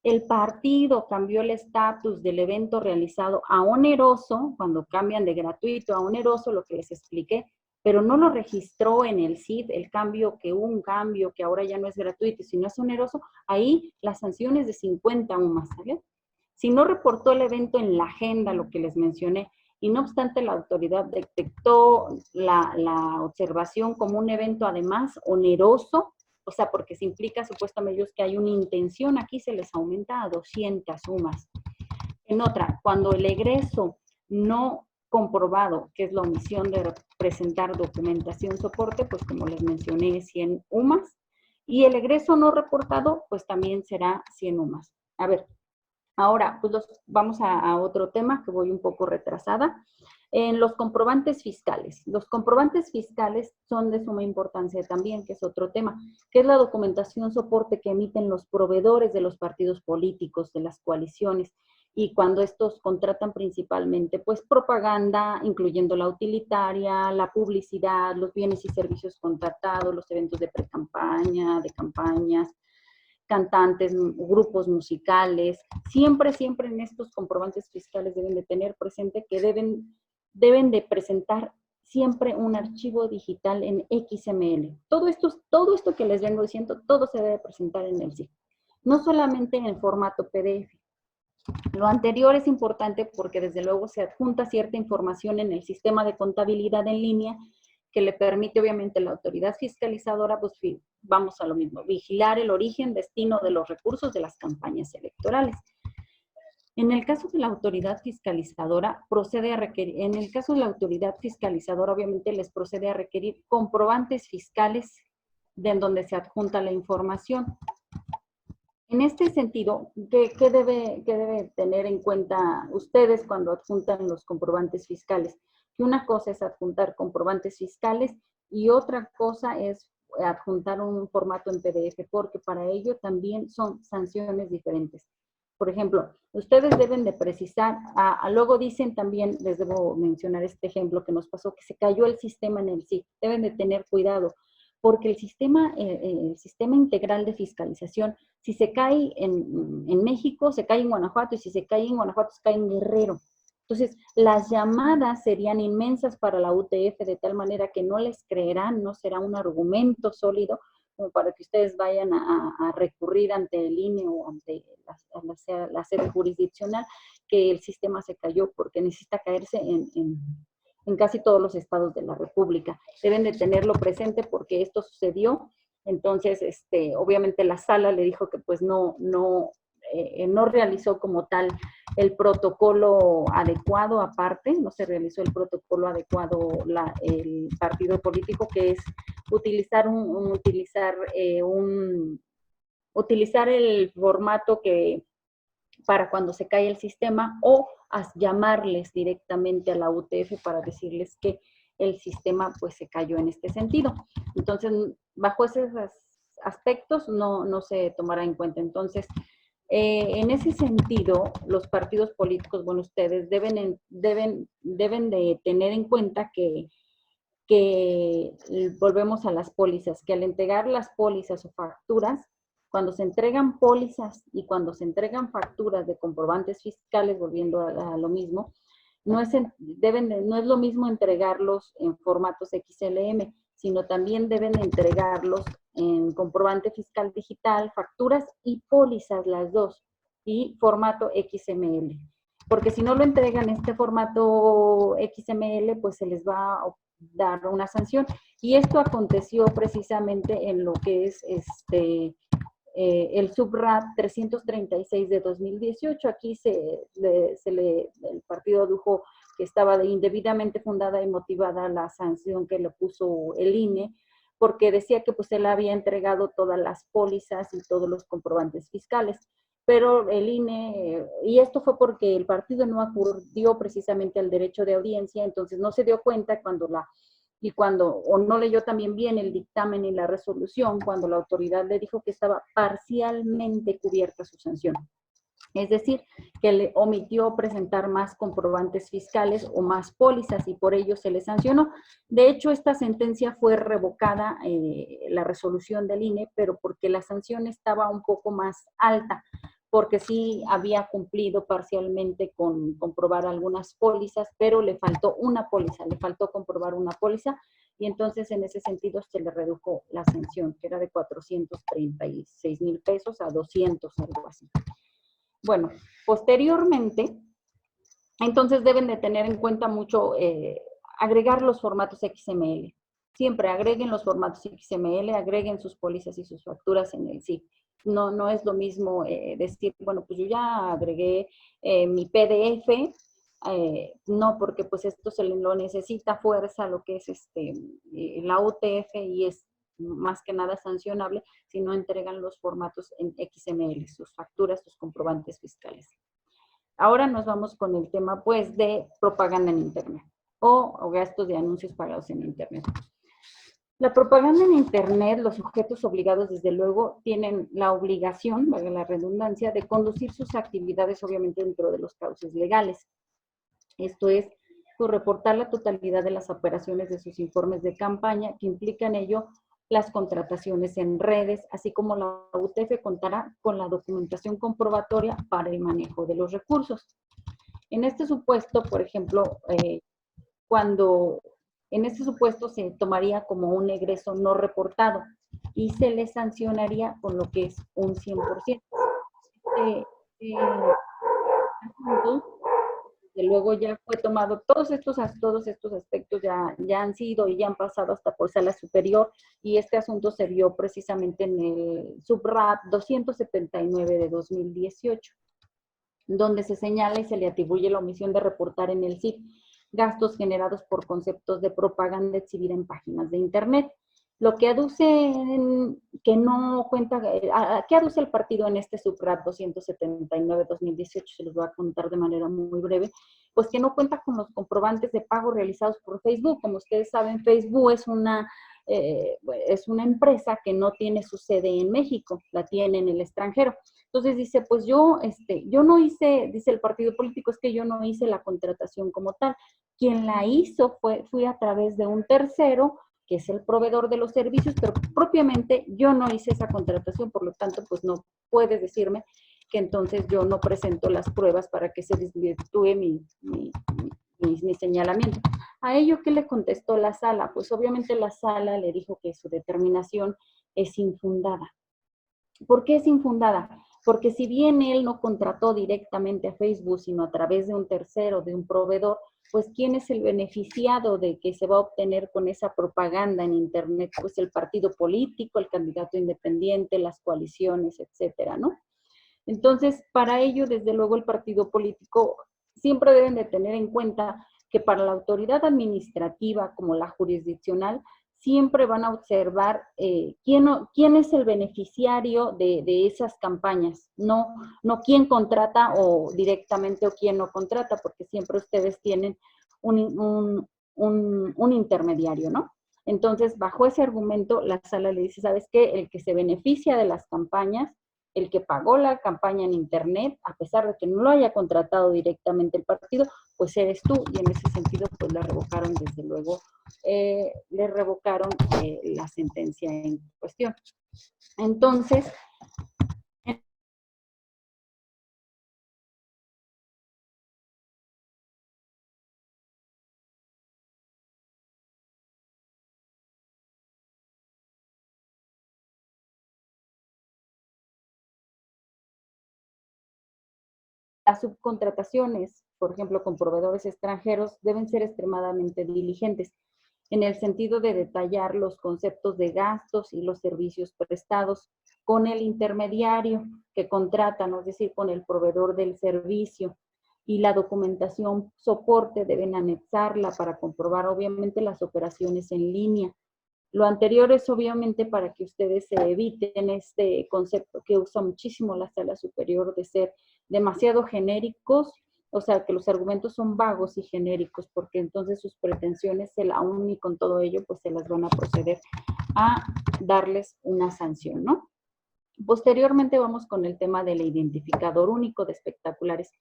El partido cambió el estatus del evento realizado a oneroso, cuando cambian de gratuito a oneroso, lo que les expliqué, pero no lo registró en el CID, el cambio, que hubo un cambio, que ahora ya no es gratuito, sino es oneroso, ahí la sanción es de 50 UMAS, ¿sale? Si no reportó el evento en la agenda, lo que les mencioné, y no obstante la autoridad detectó la observación como un evento además oneroso, o sea, porque se implica supuestamente ellos que hay una intención, aquí se les aumenta a 200 UMAS. En otra, cuando el egreso no comprobado, que es la omisión de presentar documentación soporte, pues como les mencioné, 100 UMAS. Y el egreso no reportado, pues también será 100 UMAS. A ver, ahora, pues vamos a otro tema que voy un poco retrasada. En los comprobantes fiscales. Los comprobantes fiscales son de suma importancia también, que es otro tema, que es la documentación soporte que emiten los proveedores de los partidos políticos, de las coaliciones, y cuando estos contratan principalmente, pues, propaganda, incluyendo la utilitaria, la publicidad, los bienes y servicios contratados, los eventos de pre-campaña, de campañas, cantantes, grupos musicales. Siempre en estos comprobantes fiscales deben de tener presente que deben de presentar siempre un archivo digital en XML. Todo esto que les vengo diciendo, todo se debe presentar en el SIC. No solamente en el formato PDF. Lo anterior es importante porque desde luego se adjunta cierta información en el sistema de contabilidad en línea que le permite obviamente a la autoridad fiscalizadora, pues vamos a lo mismo, vigilar el origen, destino de los recursos de las campañas electorales. En el caso de la autoridad fiscalizadora, procede a requerir, en el caso de la autoridad fiscalizadora, obviamente les procede a requerir comprobantes fiscales de en donde se adjunta la información. En este sentido, ¿qué debe tener en cuenta ustedes cuando adjuntan los comprobantes fiscales? Que una cosa es adjuntar comprobantes fiscales y otra cosa es adjuntar un formato en PDF, porque para ello también son sanciones diferentes. Por ejemplo, ustedes deben de precisar, luego dicen también, les debo mencionar este ejemplo que nos pasó, que se cayó el sistema en el SIC. Deben de tener cuidado, porque el sistema integral de fiscalización, si se cae en México, se cae en Guanajuato, y si se cae en Guanajuato, se cae en Guerrero. Entonces, las llamadas serían inmensas para la UTF, de tal manera que no les creerán, no será un argumento sólido como para que ustedes vayan a recurrir ante el INE o ante la sede jurisdiccional, que el sistema se cayó, porque necesita caerse en casi todos los estados de la República. Deben de tenerlo presente porque esto sucedió. Entonces, obviamente la sala le dijo que pues no realizó como tal el protocolo adecuado aaparte, no se realizó el protocolo adecuado el partido político, que es utilizar el formato que para cuando se cae el sistema, o a llamarles directamente a la UTF para decirles que el sistema pues se cayó en este sentido. Entonces, bajo esos aspectos no se tomará en cuenta. Entonces, en ese sentido, los partidos políticos, bueno, ustedes deben de tener en cuenta que volvemos a las pólizas, que al entregar las pólizas o facturas, cuando se entregan pólizas y cuando se entregan facturas de comprobantes fiscales, volviendo a lo mismo, no es lo mismo entregarlos en formatos XLM, sino también deben entregarlos en comprobante fiscal digital, facturas y pólizas, las dos, y formato XML. Porque si no lo entregan en este formato XML, pues se les va a dar una sanción. Y esto aconteció precisamente en lo que es el SUBRAT 336 de 2018. Aquí el partido adujo que estaba indebidamente fundada y motivada la sanción que le puso el INE, porque decía que pues él había entregado todas las pólizas y todos los comprobantes fiscales. Pero el INE, y esto fue porque el partido no acudió precisamente al derecho de audiencia, entonces no se dio cuenta o no leyó también bien el dictamen y la resolución, cuando la autoridad le dijo que estaba parcialmente cubierta su sanción. Es decir, que le omitió presentar más comprobantes fiscales o más pólizas y por ello se le sancionó. De hecho, esta sentencia fue revocada, la resolución del INE, pero porque la sanción estaba un poco más alta, porque sí había cumplido parcialmente con comprobar algunas pólizas, pero le faltó una póliza, le faltó comprobar una póliza, y entonces en ese sentido se le redujo la sanción, que era de 436,000 pesos a 200, algo así. Bueno, posteriormente, entonces deben de tener en cuenta mucho agregar los formatos XML. Siempre agreguen los formatos XML, agreguen sus pólizas y sus facturas en el SIF. No es lo mismo decir, bueno, pues yo ya agregué mi PDF, no, porque pues esto se lo necesita fuerza, lo que es la UTF, y es más que nada sancionable si no entregan los formatos en XML, sus facturas, sus comprobantes fiscales. Ahora nos vamos con el tema, pues, de propaganda en Internet o gastos de anuncios pagados en Internet. La propaganda en Internet, los sujetos obligados, desde luego, tienen la obligación, valga la redundancia, de conducir sus actividades, obviamente, dentro de los cauces legales. Esto es, pues, reportar la totalidad de las operaciones de sus informes de campaña, que implican ello las contrataciones en redes, así como la UTF contará con la documentación comprobatoria para el manejo de los recursos. En este supuesto, por ejemplo, en este supuesto se tomaría como un egreso no reportado y se le sancionaría con lo que es un 100%. Que luego ya fue tomado, todos estos aspectos ya han sido y ya han pasado hasta por sala superior, y este asunto se vio precisamente en el SUBRAP 279 de 2018, donde se señala y se le atribuye la omisión de reportar en el SIF gastos generados por conceptos de propaganda exhibida en páginas de Internet. Lo que aduce que no cuenta, ¿qué aduce el partido en este SUBRAP 279-2018? Se los voy a contar de manera muy breve. Pues que no cuenta con los comprobantes de pago realizados por Facebook. Como ustedes saben, Facebook es una empresa que no tiene su sede en México, la tiene en el extranjero. Entonces dice, pues yo no hice, dice el partido político, es que yo no hice la contratación como tal. Quien la hizo fui a través de un tercero, que es el proveedor de los servicios, pero propiamente yo no hice esa contratación, por lo tanto, pues no puedes decirme que entonces yo no presento las pruebas para que se desvirtúe mi señalamiento. A ello, ¿qué le contestó la sala? Pues obviamente la sala le dijo que su determinación es infundada. ¿Por qué es infundada? Porque si bien él no contrató directamente a Facebook, sino a través de un tercero, de un proveedor, pues ¿quién es el beneficiado de que se va a obtener con esa propaganda en Internet? Pues el partido político, el candidato independiente, las coaliciones, etcétera, ¿no? Entonces, para ello, desde luego, el partido político siempre deben de tener en cuenta que para la autoridad administrativa como la jurisdiccional, siempre van a observar quién es el beneficiario de esas campañas, no quién contrata o directamente o quién no contrata, porque siempre ustedes tienen un intermediario, ¿no? Entonces, bajo ese argumento, la sala le dice, ¿sabes qué? El que se beneficia de las campañas, el que pagó la campaña en Internet, a pesar de que no lo haya contratado directamente el partido, pues eres tú, y en ese sentido, pues le revocaron, desde luego, la sentencia en cuestión. Entonces, las subcontrataciones, por ejemplo, con proveedores extranjeros, deben ser extremadamente diligentes en el sentido de detallar los conceptos de gastos y los servicios prestados con el intermediario que contratan, es decir, con el proveedor del servicio, y la documentación soporte deben anexarla para comprobar obviamente las operaciones en línea. Lo anterior es obviamente para que ustedes se eviten este concepto que usa muchísimo la sala superior de ser demasiado genéricos, o sea, que los argumentos son vagos y genéricos, porque entonces sus pretensiones, aún y con todo ello, pues se las van a proceder a darles una sanción, ¿no? Posteriormente vamos con el tema del identificador único de espectaculares.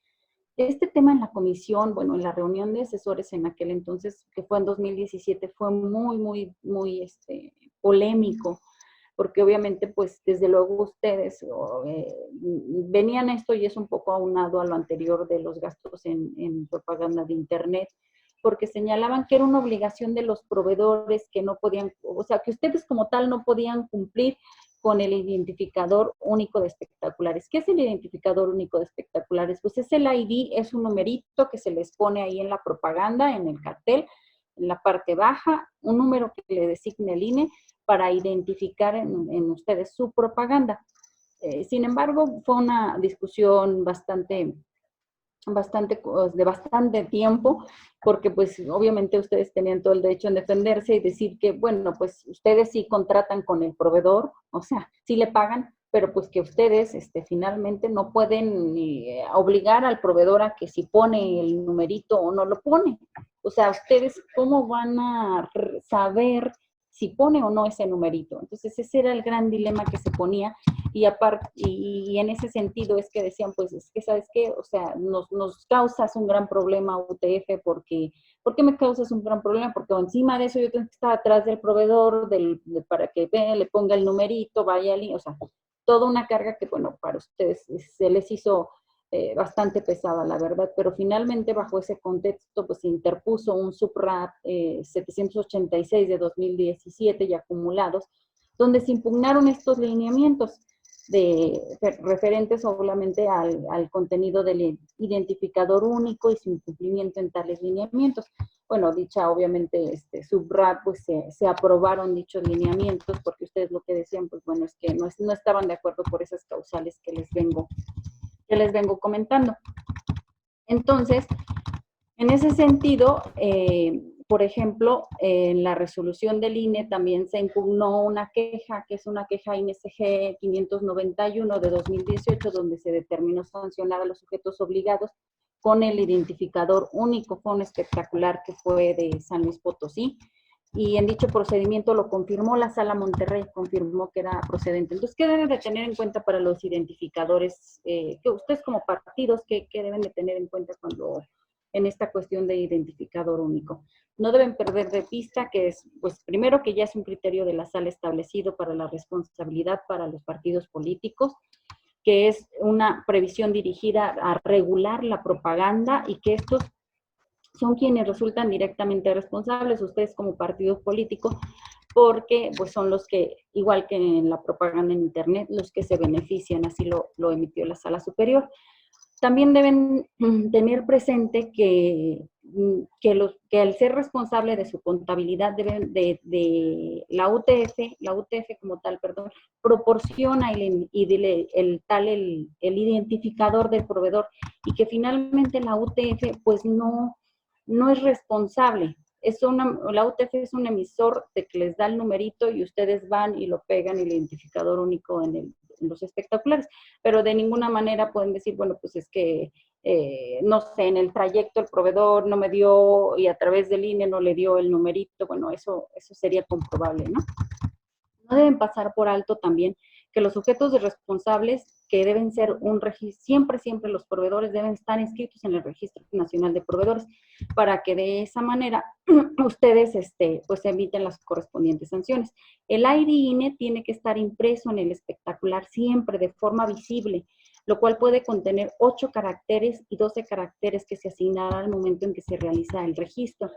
Este tema en la comisión, bueno, en la reunión de asesores en aquel entonces, que fue en 2017, fue muy polémico, porque obviamente, pues, desde luego ustedes venían esto y es un poco aunado a lo anterior de los gastos en propaganda de Internet, porque señalaban que era una obligación de los proveedores que no podían, o sea, que ustedes como tal no podían cumplir con el identificador único de espectaculares. ¿Qué es el identificador único de espectaculares? Pues es el ID, es un numerito que se les pone ahí en la propaganda, en el cartel, en la parte baja, un número que le designe el INE para identificar en ustedes su propaganda. Sin embargo, fue una discusión de bastante tiempo, porque pues obviamente ustedes tenían todo el derecho en defenderse y decir que, bueno, pues ustedes sí contratan con el proveedor, o sea, sí le pagan, pero pues que ustedes finalmente no pueden obligar al proveedor a que si pone el numerito o no lo pone. O sea, ustedes cómo van a saber si pone o no ese numerito. Entonces ese era el gran dilema que se ponía, y aparte, y en ese sentido es que decían, pues es que, ¿sabes qué? O sea, nos causas un gran problema UTF, porque, ¿por qué me causas un gran problema? Porque encima de eso yo tengo que estar atrás del proveedor para que le ponga el numerito, vaya, o sea, toda una carga que, bueno, para ustedes se les hizo bastante pesada, la verdad, pero finalmente bajo ese contexto pues se interpuso un SUBRAT 786 de 2017 y acumulados, donde se impugnaron estos lineamientos referentes solamente al contenido del identificador único y su incumplimiento en tales lineamientos. Bueno, dicha obviamente SUBRAT, pues se aprobaron dichos lineamientos, porque ustedes lo que decían, pues bueno, es que no estaban de acuerdo por esas causales que les vengo comentando. Entonces, en ese sentido, por ejemplo, en la resolución del INE también se impugnó una queja, que es una queja INSG 591 de 2018, donde se determinó sancionar a los sujetos obligados con el identificador único. Fue un espectacular que fue de San Luis Potosí, y en dicho procedimiento lo confirmó la Sala Monterrey, confirmó que era procedente. Entonces, ¿qué deben de tener en cuenta para los identificadores? Que ustedes como partidos, ¿qué deben de tener en cuenta cuando en esta cuestión de identificador único? No deben perder de vista que es, pues primero, que ya es un criterio de la Sala establecido para la responsabilidad para los partidos políticos, que es una previsión dirigida a regular la propaganda, y que estos son quienes resultan directamente responsables, ustedes como partidos políticos, porque pues son los que, igual que en la propaganda en Internet, los que se benefician, así lo emitió la Sala Superior. También deben tener presente que al ser responsable de su contabilidad deben de la UTF como tal, perdón, proporciona el identificador del proveedor, y que finalmente la UTF pues no es responsable. La UTF es un emisor de que les da el numerito y ustedes van y lo pegan, el identificador único en los espectaculares, pero de ninguna manera pueden decir, bueno, pues es que, no sé, en el trayecto el proveedor no me dio y a través del INE no le dio el numerito. Bueno, eso sería comprobable, ¿no? No deben pasar por alto también que los sujetos de responsables, que deben ser un registro, siempre los proveedores deben estar inscritos en el Registro Nacional de Proveedores, para que de esa manera ustedes pues eviten las correspondientes sanciones. El ID INE tiene que estar impreso en el espectacular siempre de forma visible, lo cual puede contener 8 caracteres y 12 caracteres que se asignarán al momento en que se realiza el registro.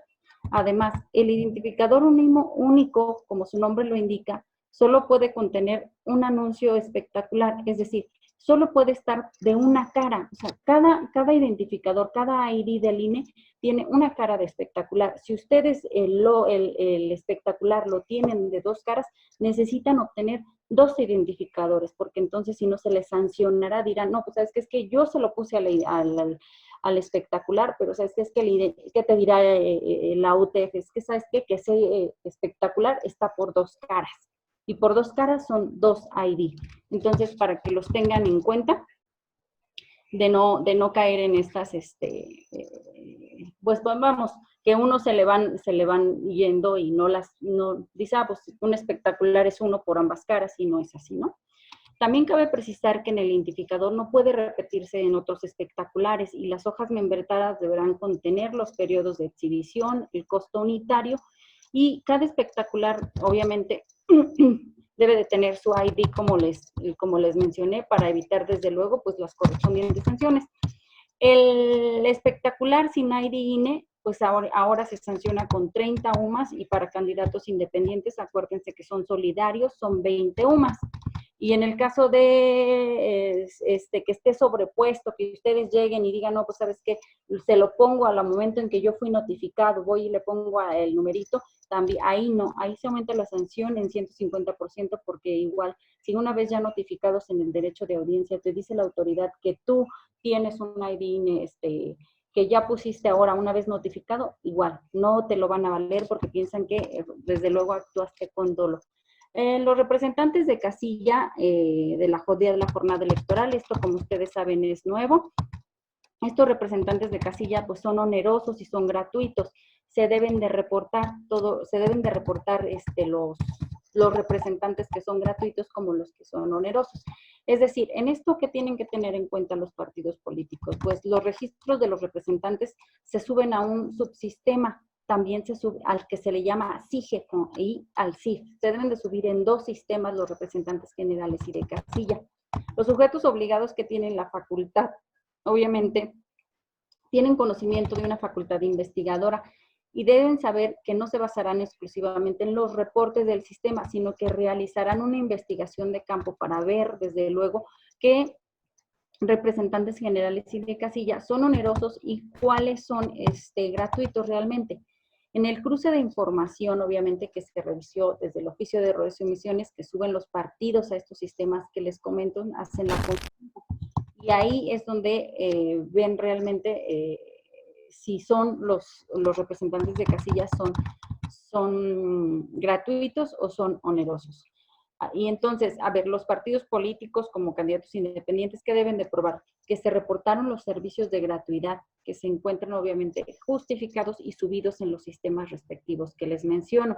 Además, el identificador único, como su nombre lo indica, solo puede contener un anuncio espectacular, es decir, solo puede estar de una cara. O sea, cada identificador, cada ID del INE tiene una cara de espectacular. Si ustedes el espectacular lo tienen de 2 caras, necesitan obtener 2 identificadores, porque entonces si no se les sancionará, dirán, no, pues sabes que es que yo se lo puse al espectacular, pero sabes que es que ¿qué te dirá la UTF? Es que sabes que ese espectacular está por 2 caras. Y por 2 caras son 2 ID. Entonces, para que los tengan en cuenta, de no caer en estas, pues vamos, que uno se le van yendo y no dice, pues un espectacular es uno por ambas caras, y no es así, ¿no? También cabe precisar que en el identificador no puede repetirse en otros espectaculares y las hojas membretadas deberán contener los periodos de exhibición, el costo unitario y cada espectacular obviamente debe de tener su ID como les mencioné para evitar desde luego pues las correspondientes sanciones. El espectacular sin ID INE pues ahora se sanciona con 30 UMAS y para candidatos independientes acuérdense que son solidarios, son 20 UMAS. Y en el caso de que esté sobrepuesto, que ustedes lleguen y digan, no, pues sabes qué, se lo pongo al momento en que yo fui notificado, voy y le pongo el numerito, también ahí no, ahí se aumenta la sanción en 150% porque igual, si una vez ya notificados en el derecho de audiencia, te dice la autoridad que tú tienes un ID que ya pusiste ahora una vez notificado, igual, no te lo van a valer porque piensan que desde luego actuaste con dolo. Los representantes de casilla de la jornada electoral, esto como ustedes saben es nuevo. Estos representantes de casilla pues son onerosos y son gratuitos. Se deben de reportar los representantes que son gratuitos como los que son onerosos. Es decir, en esto que tienen que tener en cuenta los partidos políticos, pues los registros de los representantes se suben a un subsistema. También se sube al que se le llama SIGE y al CIF. Se deben de subir en 2 sistemas los representantes generales y de casilla. Los sujetos obligados que tienen la facultad, obviamente, tienen conocimiento de una facultad investigadora y deben saber que no se basarán exclusivamente en los reportes del sistema, sino que realizarán una investigación de campo para ver, desde luego, qué representantes generales y de casilla son onerosos y cuáles son gratuitos realmente. En el cruce de información, obviamente, que se revisó desde el oficio de errores y omisiones, que suben los partidos a estos sistemas que les comento, hacen la consulta. Y ahí es donde ven realmente si son los representantes de casillas son gratuitos o son onerosos. Y entonces, a ver, los partidos políticos como candidatos independientes, ¿qué deben de probar? Que se reportaron los servicios de gratuidad, que se encuentran obviamente justificados y subidos en los sistemas respectivos que les menciono.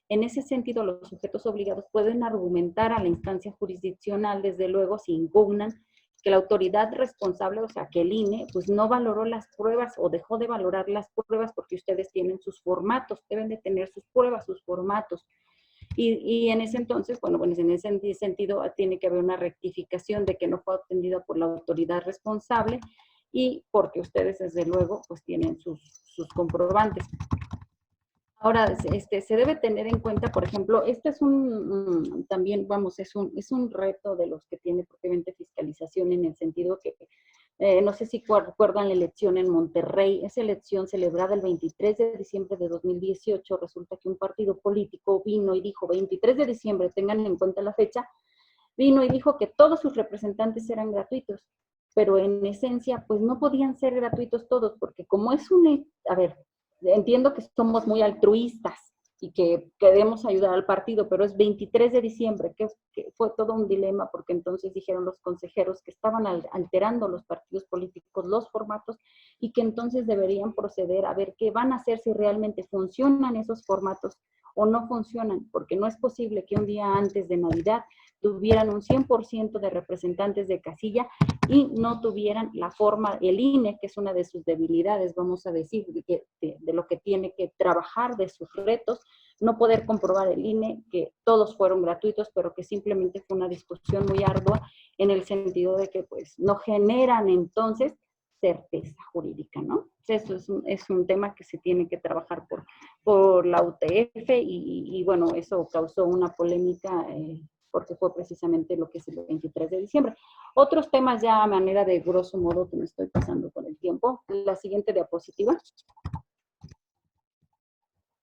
En ese sentido, los sujetos obligados pueden argumentar a la instancia jurisdiccional, desde luego, si impugnan que la autoridad responsable, o sea, que el INE, pues no valoró las pruebas o dejó de valorar las pruebas porque ustedes tienen sus formatos, deben de tener sus pruebas, sus formatos. Y en ese entonces, bueno, en ese sentido tiene que haber una rectificación de que no fue atendida por la autoridad responsable y porque ustedes, desde luego, pues tienen sus comprobantes. Ahora, se debe tener en cuenta, por ejemplo, este es también, vamos, es un reto de los que tiene propiamente fiscalización en el sentido que, no sé si recuerdan la elección en Monterrey, esa elección celebrada el 23 de diciembre de 2018, resulta que un partido político vino y dijo, 23 de diciembre, tengan en cuenta la fecha, vino y dijo que todos sus representantes eran gratuitos, pero en esencia, pues no podían ser gratuitos todos, porque como es a ver, entiendo que somos muy altruistas y que queremos ayudar al partido, pero es 23 de diciembre, que fue todo un dilema, porque entonces dijeron los consejeros que estaban alterando los partidos políticos, los formatos, y que entonces deberían proceder a ver qué van a hacer, si realmente funcionan esos formatos o no funcionan, porque no es posible que un día antes de Navidad tuvieran un 100% de representantes de casilla y no tuvieran la forma, el INE, que es una de sus debilidades, vamos a decir, de lo que tiene que trabajar, de sus retos, no poder comprobar el INE que todos fueron gratuitos, pero que simplemente fue una discusión muy ardua en el sentido de que pues no generan entonces certeza jurídica, ¿no? Eso es un tema que se tiene que trabajar por la UTF y bueno, eso causó una polémica porque fue precisamente lo que es el 23 de diciembre. Otros temas ya a manera de grosso modo que me estoy pasando con el tiempo. La siguiente diapositiva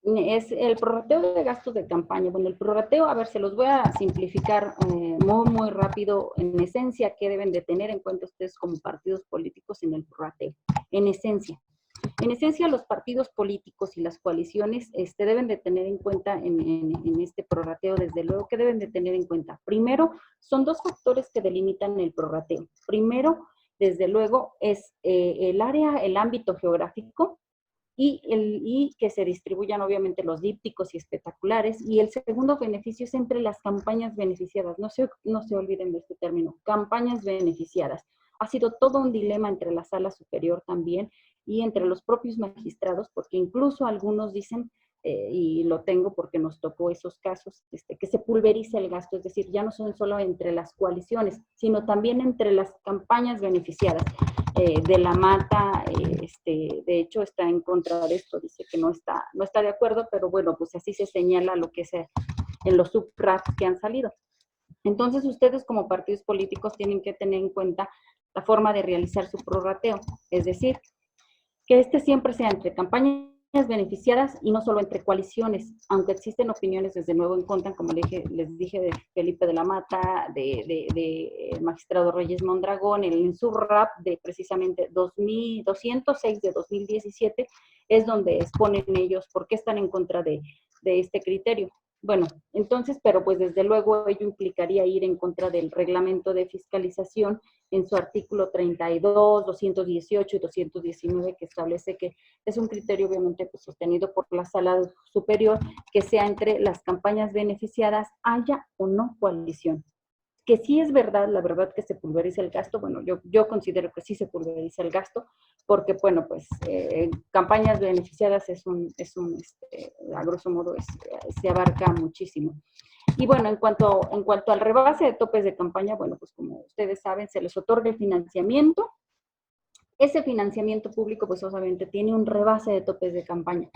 es el prorrateo de gastos de campaña. Bueno, el prorrateo, a ver, se los voy a simplificar muy rápido. En esencia, ¿qué deben de tener en cuenta ustedes como partidos políticos en el prorrateo? En esencia, los partidos políticos y las coaliciones deben de tener en cuenta en este prorrateo, desde luego, ¿qué deben de tener en cuenta? Primero, son 2 factores que delimitan el prorrateo. Primero, desde luego, es el ámbito geográfico, y que se distribuyan obviamente los dípticos y espectaculares. Y el segundo beneficio es entre las campañas beneficiadas. No se olviden de este término, campañas beneficiadas. Ha sido todo un dilema entre la sala superior también y entre los propios magistrados, porque incluso algunos dicen, y lo tengo porque nos tocó esos casos, que se pulveriza el gasto, es decir, ya no son solo entre las coaliciones, sino también entre las campañas beneficiadas. De la Mata, de hecho, está en contra de esto, dice que no está de acuerdo, pero bueno, pues así se señala lo que es en los sub-RAPs que han salido. Entonces, ustedes como partidos políticos tienen que tener en cuenta la forma de realizar su prorrateo, es decir, que siempre sea entre campañas beneficiadas y no solo entre coaliciones, aunque existen opiniones desde nuevo en contra, como les dije de Felipe de la Mata, de magistrado Reyes Mondragón, en su RAP de precisamente 206 de 2017, es donde exponen ellos por qué están en contra de este criterio. Bueno, entonces, pero pues desde luego ello implicaría ir en contra del reglamento de fiscalización en su artículo 32, 218 y 219, que establece que es un criterio obviamente pues, sostenido por la sala superior, que sea entre las campañas beneficiadas, haya o no coalición. Que sí es verdad, la verdad que se pulveriza el gasto, bueno, yo considero que sí se pulveriza el gasto, porque bueno, pues campañas beneficiadas a grosso modo se abarca muchísimo. Y bueno, en cuanto al rebase de topes de campaña, bueno, pues como ustedes saben, se les otorga el financiamiento. Ese financiamiento público, pues obviamente tiene un rebase de topes de campaña.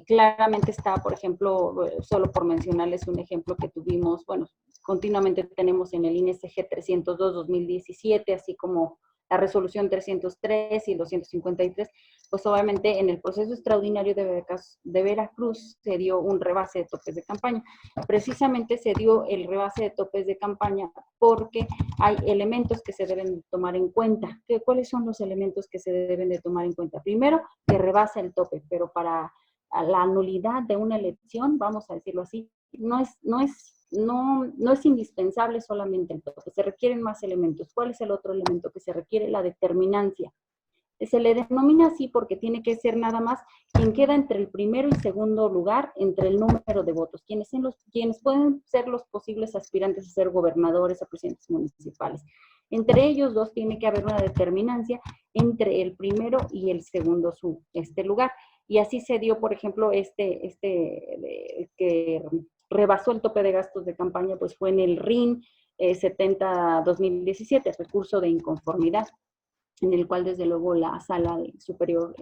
Claramente está, por ejemplo, solo por mencionarles un ejemplo que tuvimos, bueno, continuamente tenemos en el INSG 302-2017, así como la resolución 303 y el 253, pues obviamente en el proceso extraordinario de Veracruz se dio un rebase de topes de campaña. Precisamente se dio el rebase de topes de campaña porque hay elementos que se deben tomar en cuenta. ¿Cuáles son los elementos que se deben de tomar en cuenta? Primero, que rebasa el tope, pero para la nulidad de una elección, vamos a decirlo así, no es indispensable solamente el tope, se requieren más elementos. ¿Cuál es el otro elemento que se requiere? La determinancia. Se le denomina así porque tiene que ser nada más quien queda entre el primero y segundo lugar entre el número de votos, quienes pueden ser los posibles aspirantes a ser gobernadores o presidentes municipales. Entre ellos dos tiene que haber una determinancia entre el primero y el segundo lugar. Y así se dio, por ejemplo, que rebasó el tope de gastos de campaña, pues fue en el RIN 70-2017, recurso de inconformidad, en el cual desde luego la sala superior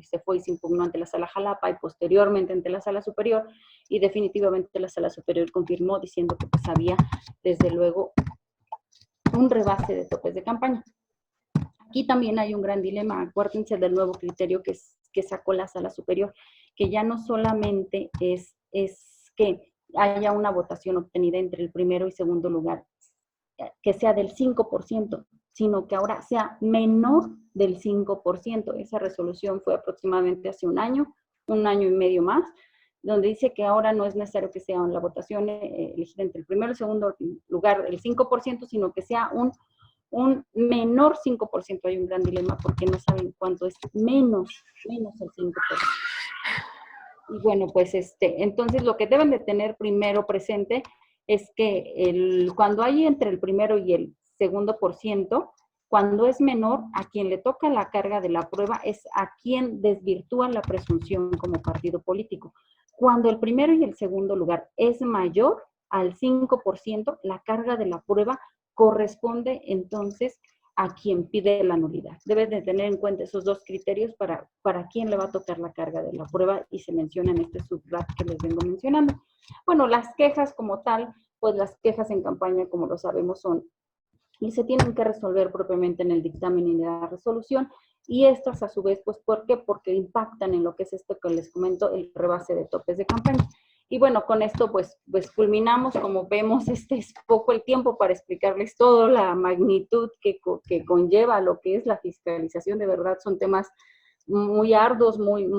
se fue y se impugnó ante la sala Jalapa y posteriormente ante la sala superior, y definitivamente la sala superior confirmó diciendo que pues había desde luego un rebase de topes de campaña. Aquí también hay un gran dilema, acuérdense del nuevo criterio que sacó la sala superior, que ya no solamente es que haya una votación obtenida entre el primero y segundo lugar, que sea del 5%, sino que ahora sea menor del 5%. Esa resolución fue aproximadamente hace un año y medio más, donde dice que ahora no es necesario que sea la votación elegida entre el primero y el segundo lugar el 5%, sino que sea un menor 5%. Hay un gran dilema porque no saben cuánto es menos el 5%. Y bueno, pues entonces lo que deben de tener primero presente es que cuando hay entre el primero y el segundo por ciento, cuando es menor, a quien le toca la carga de la prueba es a quien desvirtúa la presunción como partido político. Cuando el primero y el segundo lugar es mayor al 5%, la carga de la prueba corresponde entonces a quien pide la nulidad. Deben de tener en cuenta esos dos criterios para quién le va a tocar la carga de la prueba, y se menciona en este subrap que les vengo mencionando. Bueno, las quejas como tal, pues las quejas en campaña, como lo sabemos, son y se tienen que resolver propiamente en el dictamen y en la resolución, y estas a su vez, pues ¿por qué? Porque impactan en lo que es esto que les comento, el rebase de topes de campaña. Y bueno, con esto pues culminamos. Como vemos, es poco el tiempo para explicarles toda la magnitud que conlleva lo que es la fiscalización. De verdad son temas muy arduos, muy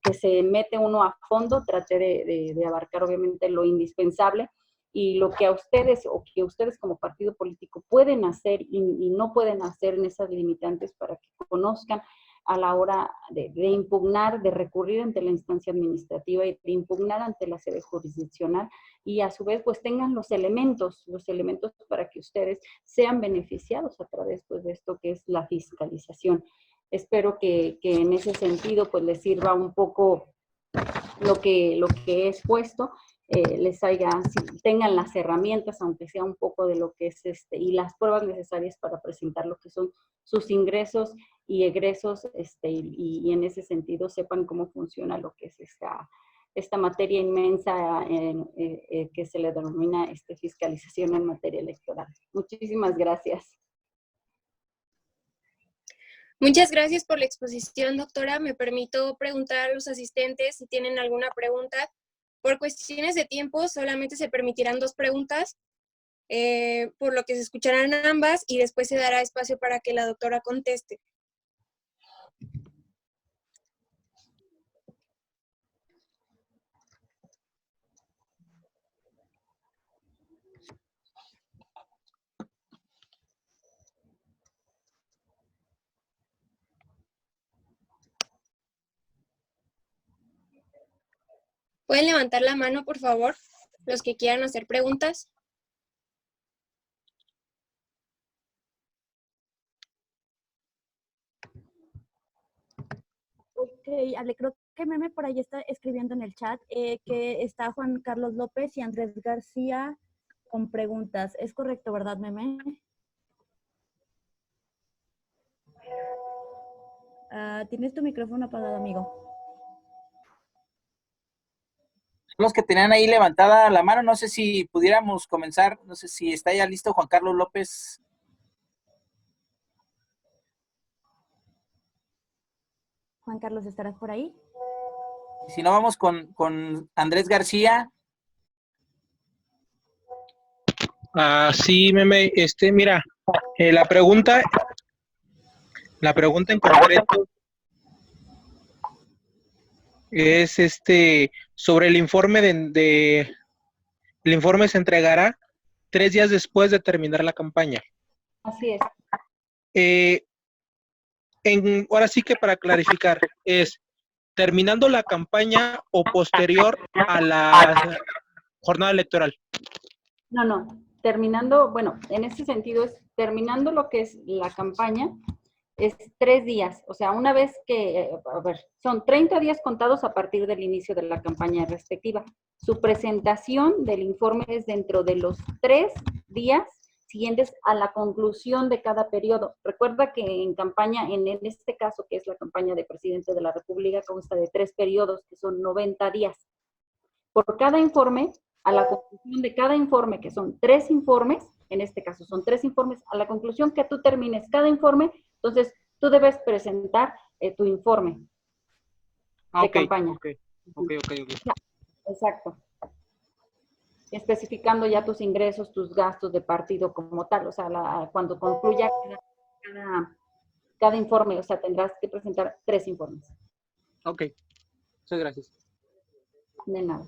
que se mete uno a fondo. Traté de abarcar obviamente lo indispensable y lo que ustedes como partido político pueden hacer y no pueden hacer en esas limitantes para que conozcan a la hora de impugnar, de recurrir ante la instancia administrativa y de impugnar ante la sede jurisdiccional, y a su vez pues tengan los elementos para que ustedes sean beneficiados a través pues de esto que es la fiscalización. Espero que en ese sentido pues les sirva un poco lo que he expuesto, tengan las herramientas, aunque sea un poco de lo que es y las pruebas necesarias para presentar lo que son sus ingresos y egresos, y en ese sentido sepan cómo funciona lo que es esta materia inmensa que se le denomina fiscalización en materia electoral. Muchísimas gracias. Muchas gracias por la exposición, doctora. Me permito preguntar a los asistentes si tienen alguna pregunta. Por cuestiones de tiempo, solamente se permitirán 2 preguntas, por lo que se escucharán ambas y después se dará espacio para que la doctora conteste. ¿Pueden levantar la mano, por favor, los que quieran hacer preguntas? Ok, Ale, creo que Meme por ahí está escribiendo en el chat que está Juan Carlos López y Andrés García con preguntas. ¿Es correcto, verdad, Meme? Tienes tu micrófono apagado, amigo. Los que tenían ahí levantada la mano, no sé si pudiéramos comenzar, no sé si está ya listo Juan Carlos López. Juan Carlos, ¿estarás por ahí? Si no, vamos con Andrés García. Sí, Meme, mira, la pregunta en concreto es sobre el informe el informe se entregará 3 días después de terminar la campaña. Así es. Ahora sí que para clarificar, ¿es terminando la campaña o posterior a la jornada electoral? No, terminando, bueno, en ese sentido es terminando lo que es la campaña, es 3 días, o sea, una vez que, son 30 días contados a partir del inicio de la campaña respectiva. Su presentación del informe es dentro de los 3 días siguientes a la conclusión de cada periodo. Recuerda que en campaña, en este caso, que es la campaña de presidente de la República, consta de 3 periodos, que son 90 días. Por cada informe, a la conclusión de cada informe, que son 3 informes, en este caso son 3 informes, a la conclusión que tú termines cada informe, entonces tú debes presentar tu informe de campaña. Ok. Exacto. Especificando ya tus ingresos, tus gastos de partido como tal, o sea, cuando concluya cada informe, o sea, tendrás que presentar 3 informes. Ok, muchas gracias. De nada.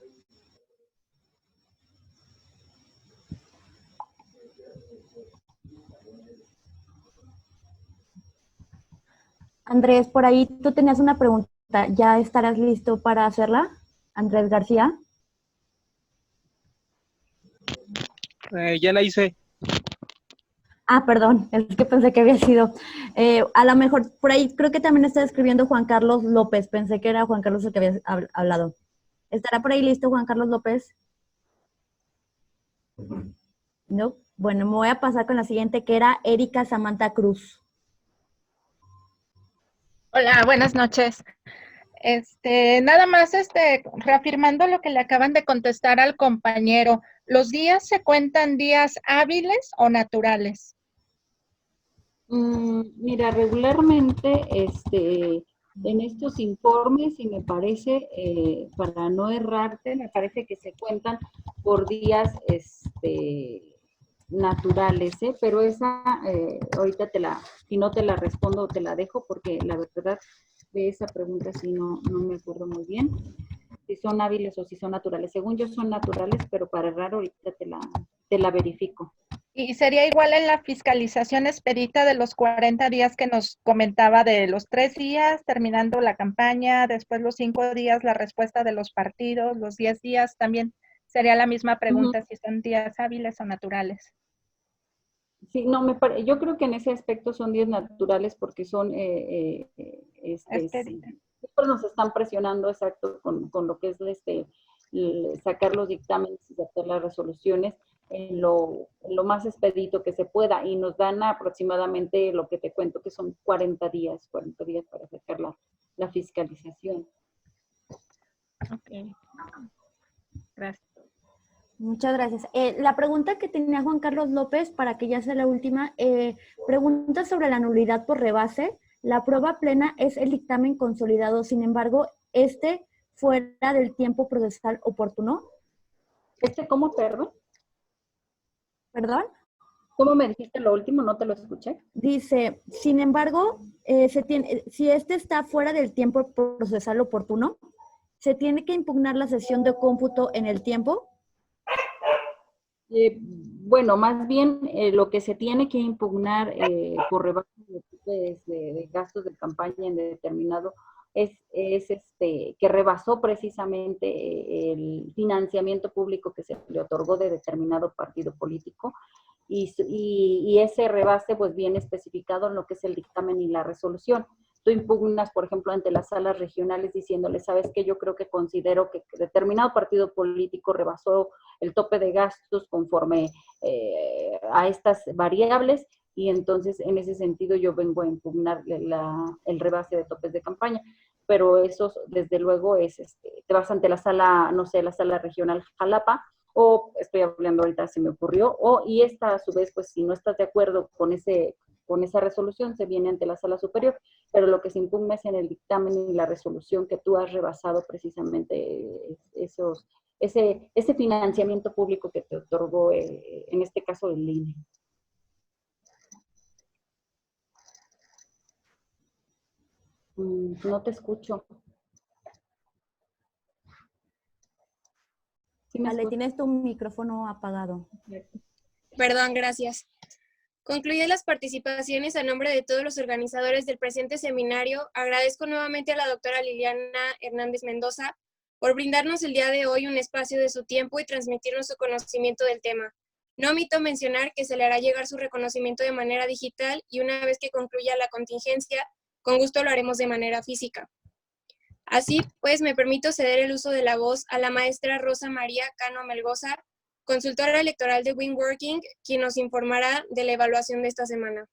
Andrés, por ahí tú tenías una pregunta. ¿Ya estarás listo para hacerla, Andrés García? Ya la hice. Perdón, es que pensé que había sido. A lo mejor, por ahí creo que también está escribiendo Juan Carlos López. Pensé que era Juan Carlos el que había hablado. ¿Estará por ahí listo Juan Carlos López? No. Bueno, me voy a pasar con la siguiente, que era Erika Samantha Cruz. Hola, buenas noches. Nada más, reafirmando lo que le acaban de contestar al compañero, ¿los días se cuentan días hábiles o naturales? Mira, regularmente, en estos informes, y me parece, para no errarte, me parece que se cuentan por días, naturales, pero esa, ahorita si no te la respondo, te la dejo, porque la verdad de esa pregunta sí no me acuerdo muy bien, si son hábiles o si son naturales. Según yo son naturales, pero para errar ahorita te la verifico. Y sería igual en la fiscalización expedita de los 40 días que nos comentaba, de los 3 días terminando la campaña, después los 5 días la respuesta de los partidos, los 10 días también sería la misma pregunta, si son días hábiles o naturales. Sí, no, yo creo que en ese aspecto son días naturales porque son, Expedita. siempre nos están presionando, exacto, con lo que es sacar los dictámenes y hacer las resoluciones en lo más expedito que se pueda, y nos dan aproximadamente lo que te cuento, que son 40 días para sacar la fiscalización. Ok. Gracias. Muchas gracias. La pregunta que tenía Juan Carlos López, para que ya sea la última, pregunta sobre la nulidad por rebase. La prueba plena es el dictamen consolidado, sin embargo, fuera del tiempo procesal oportuno. ¿Cómo, perdón? ¿Perdón? ¿Cómo me dijiste lo último? No te lo escuché. Dice, sin embargo, si está fuera del tiempo procesal oportuno, ¿se tiene que impugnar la sesión de cómputo en el tiempo? Bueno, más bien lo que se tiene que impugnar por rebase de gastos de campaña en determinado es que rebasó precisamente el financiamiento público que se le otorgó de determinado partido político, y ese rebase pues viene especificado en lo que es el dictamen y la resolución. Tú impugnas, por ejemplo, ante las salas regionales diciéndole, ¿sabes qué? Yo creo que considero que determinado partido político rebasó el tope de gastos conforme a estas variables, y entonces en ese sentido yo vengo a impugnar el rebase de topes de campaña. Pero eso, desde luego, te vas ante la sala, no sé, la sala regional Jalapa, o estoy hablando ahorita, se me ocurrió, y esta a su vez, pues si no estás de acuerdo con esa resolución, se viene ante la sala superior, pero lo que se impugna es en el dictamen y la resolución que tú has rebasado precisamente ese financiamiento público que te otorgó, en este caso, el INE. No te escucho. ¿Sí me Ale, escuchas? tienes tu micrófono apagado. Perdón, gracias. Concluye las participaciones a nombre de todos los organizadores del presente seminario. Agradezco nuevamente a la doctora Liliana Hernández Mendoza por brindarnos el día de hoy un espacio de su tiempo y transmitirnos su conocimiento del tema. No omito mencionar que se le hará llegar su reconocimiento de manera digital, y una vez que concluya la contingencia, con gusto lo haremos de manera física. Así pues, me permito ceder el uso de la voz a la maestra Rosa María Cano Melgoza, consultora electoral de WinWorking, quien nos informará de la evaluación de esta semana.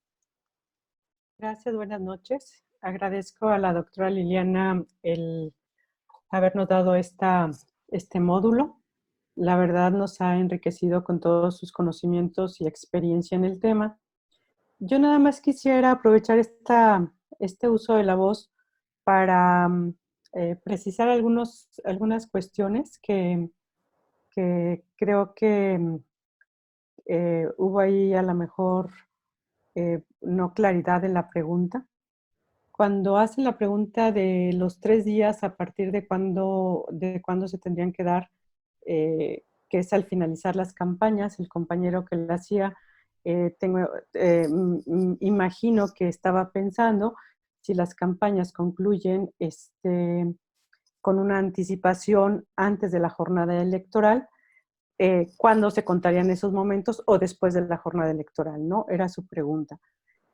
Gracias, buenas noches. Agradezco a la doctora Liliana el habernos dado este módulo. La verdad nos ha enriquecido con todos sus conocimientos y experiencia en el tema. Yo nada más quisiera aprovechar este uso de la voz para precisar algunas cuestiones que creo que hubo ahí a lo mejor no claridad en la pregunta. Cuando hacen la pregunta de los 3 días a partir de cuándo se tendrían que dar, que es al finalizar las campañas, el compañero que la hacía, imagino que estaba pensando si las campañas concluyen con una anticipación antes de la jornada electoral, ¿cuándo se contarían esos momentos o después de la jornada electoral? ¿No? Era su pregunta.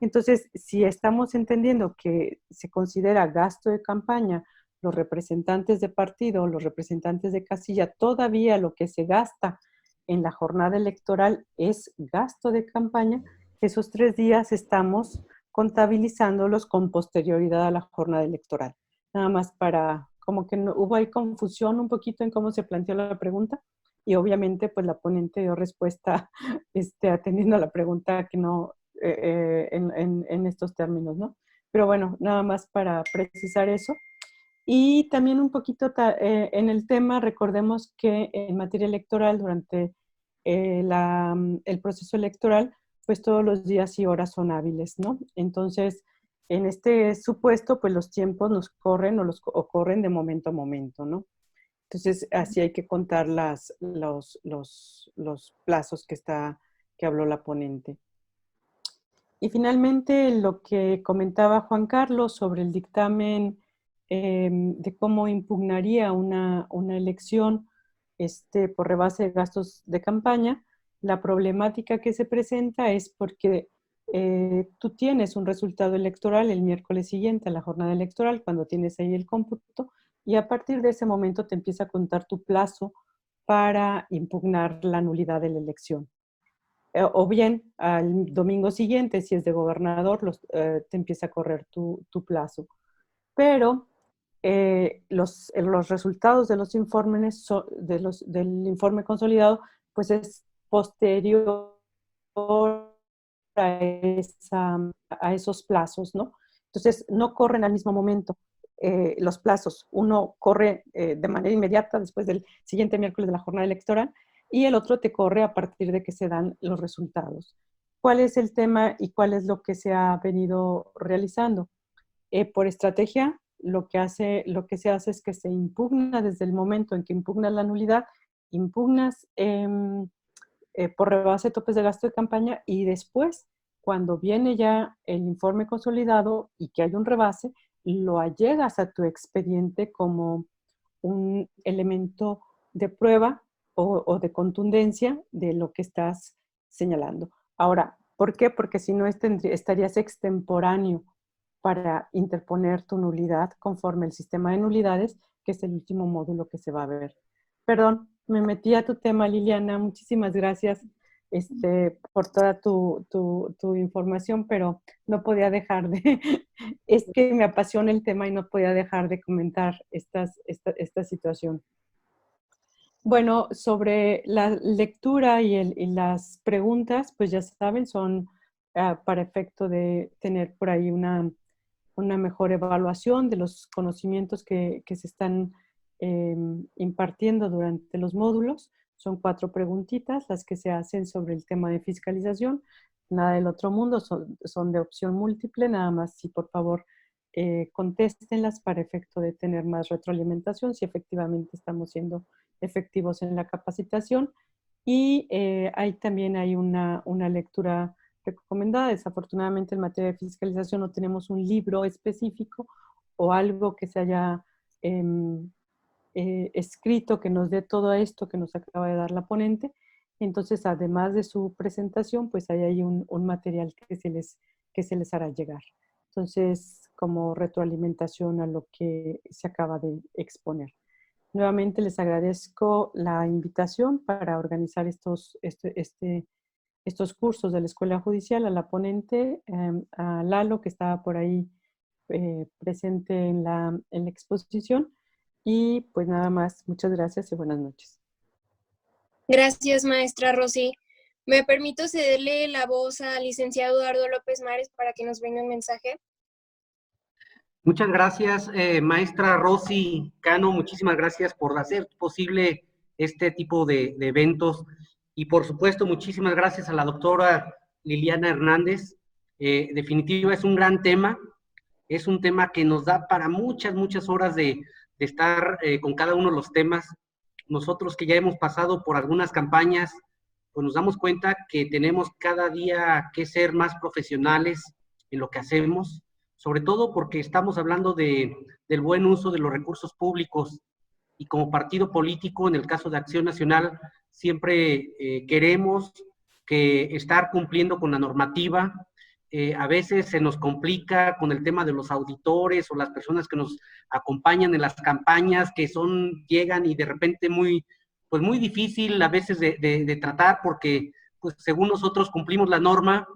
Entonces, si estamos entendiendo que se considera gasto de campaña, los representantes de partido, los representantes de casilla, todavía lo que se gasta en la jornada electoral es gasto de campaña, esos 3 días estamos contabilizándolos con posterioridad a la jornada electoral. Nada más como que hubo ahí confusión un poquito en cómo se planteó la pregunta, y obviamente pues la ponente dio respuesta atendiendo a la pregunta que no en estos términos, ¿no? Pero bueno, nada más para precisar eso. Y también un poquito en el tema, recordemos que en materia electoral, durante el proceso electoral, pues todos los días y horas son hábiles, ¿no? Entonces, en este supuesto, pues los tiempos nos corren o corren de momento a momento, ¿no? Entonces, así hay que contar los plazos que que habló la ponente. Y finalmente, lo que comentaba Juan Carlos sobre el dictamen de cómo impugnaría una elección por rebase de gastos de campaña, la problemática que se presenta es porque tú tienes un resultado electoral el miércoles siguiente a la jornada electoral, cuando tienes ahí el cómputo, y a partir de ese momento te empieza a contar tu plazo para impugnar la nulidad de la elección. O bien, al domingo siguiente, si es de gobernador, te empieza a correr tu plazo. Pero los resultados de los informes, del informe consolidado, pues es posterior a esos plazos, ¿no? Entonces, no corren al mismo momento los plazos. Uno corre de manera inmediata después del siguiente miércoles de la jornada electoral y el otro te corre a partir de que se dan los resultados. ¿Cuál es el tema y cuál es lo que se ha venido realizando? Por estrategia, lo que se hace es que se impugna desde el momento en que impugnas la nulidad, impugnas por rebase de topes de gasto de campaña y después, cuando viene ya el informe consolidado y que hay un rebase, lo allegas a tu expediente como un elemento de prueba o de contundencia de lo que estás señalando. Ahora, ¿por qué? Porque si no estarías extemporáneo para interponer tu nulidad conforme el sistema de nulidades, que es el último módulo que se va a ver. Perdón, me metí a tu tema, Liliana. Muchísimas gracias por toda tu información, pero no podía dejar de... Es que me apasiona el tema y no podía dejar de comentar esta situación. Bueno, sobre la lectura y las preguntas, pues ya saben, son para efecto de tener por ahí una mejor evaluación de los conocimientos que se están impartiendo durante los módulos. Son 4 preguntitas las que se hacen sobre el tema de fiscalización. Nada del otro mundo, son de opción múltiple, nada más si por favor contéstenlas para efecto de tener más retroalimentación, si efectivamente estamos siendo efectivos en la capacitación. Y ahí también hay una lectura recomendada. Desafortunadamente en materia de fiscalización no tenemos un libro específico o algo que se haya escrito que nos dé todo esto que nos acaba de dar la ponente. Entonces, además de su presentación, pues ahí hay un material que se les hará llegar. Entonces, como retroalimentación a lo que se acaba de exponer. Nuevamente les agradezco la invitación para organizar estos cursos de la Escuela Judicial, a la ponente, a Lalo, que estaba por ahí presente en la exposición. Y pues nada más, muchas gracias y buenas noches. Gracias, maestra Rosy. Me permito cederle la voz al licenciado Eduardo López Mares para que nos venga un mensaje. Muchas gracias, maestra Rosy Cano, muchísimas gracias por hacer posible este tipo de eventos. Y por supuesto, muchísimas gracias a la doctora Liliana Hernández. Definitivamente es un gran tema, es un tema que nos da para muchas horas de estar con cada uno de los temas. Nosotros que ya hemos pasado por algunas campañas, pues nos damos cuenta que tenemos cada día que ser más profesionales en lo que hacemos, sobre todo porque estamos hablando del buen uso de los recursos públicos y como partido político, en el caso de Acción Nacional, siempre queremos estar cumpliendo con la normativa. A veces se nos complica con el tema de los auditores o las personas que nos acompañan en las campañas, que llegan y de repente muy difícil a veces de tratar porque pues según nosotros cumplimos la norma,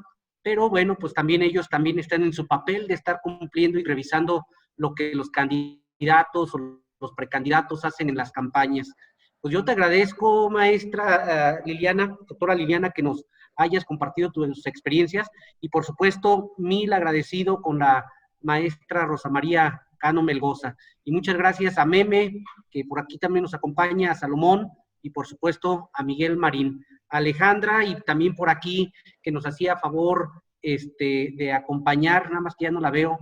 pero bueno, pues también ellos también están en su papel de estar cumpliendo y revisando lo que los candidatos o los precandidatos hacen en las campañas. Pues yo te agradezco, maestra Liliana, doctora Liliana, que nos hayas compartido tus experiencias y por supuesto mil agradecido con la maestra Rosa María Cano Melgoza. Y muchas gracias a Meme, que por aquí también nos acompaña, a Salomón y por supuesto a Miguel Marín. A Alejandra y también por aquí que nos hacía favor de acompañar, nada más que ya no la veo.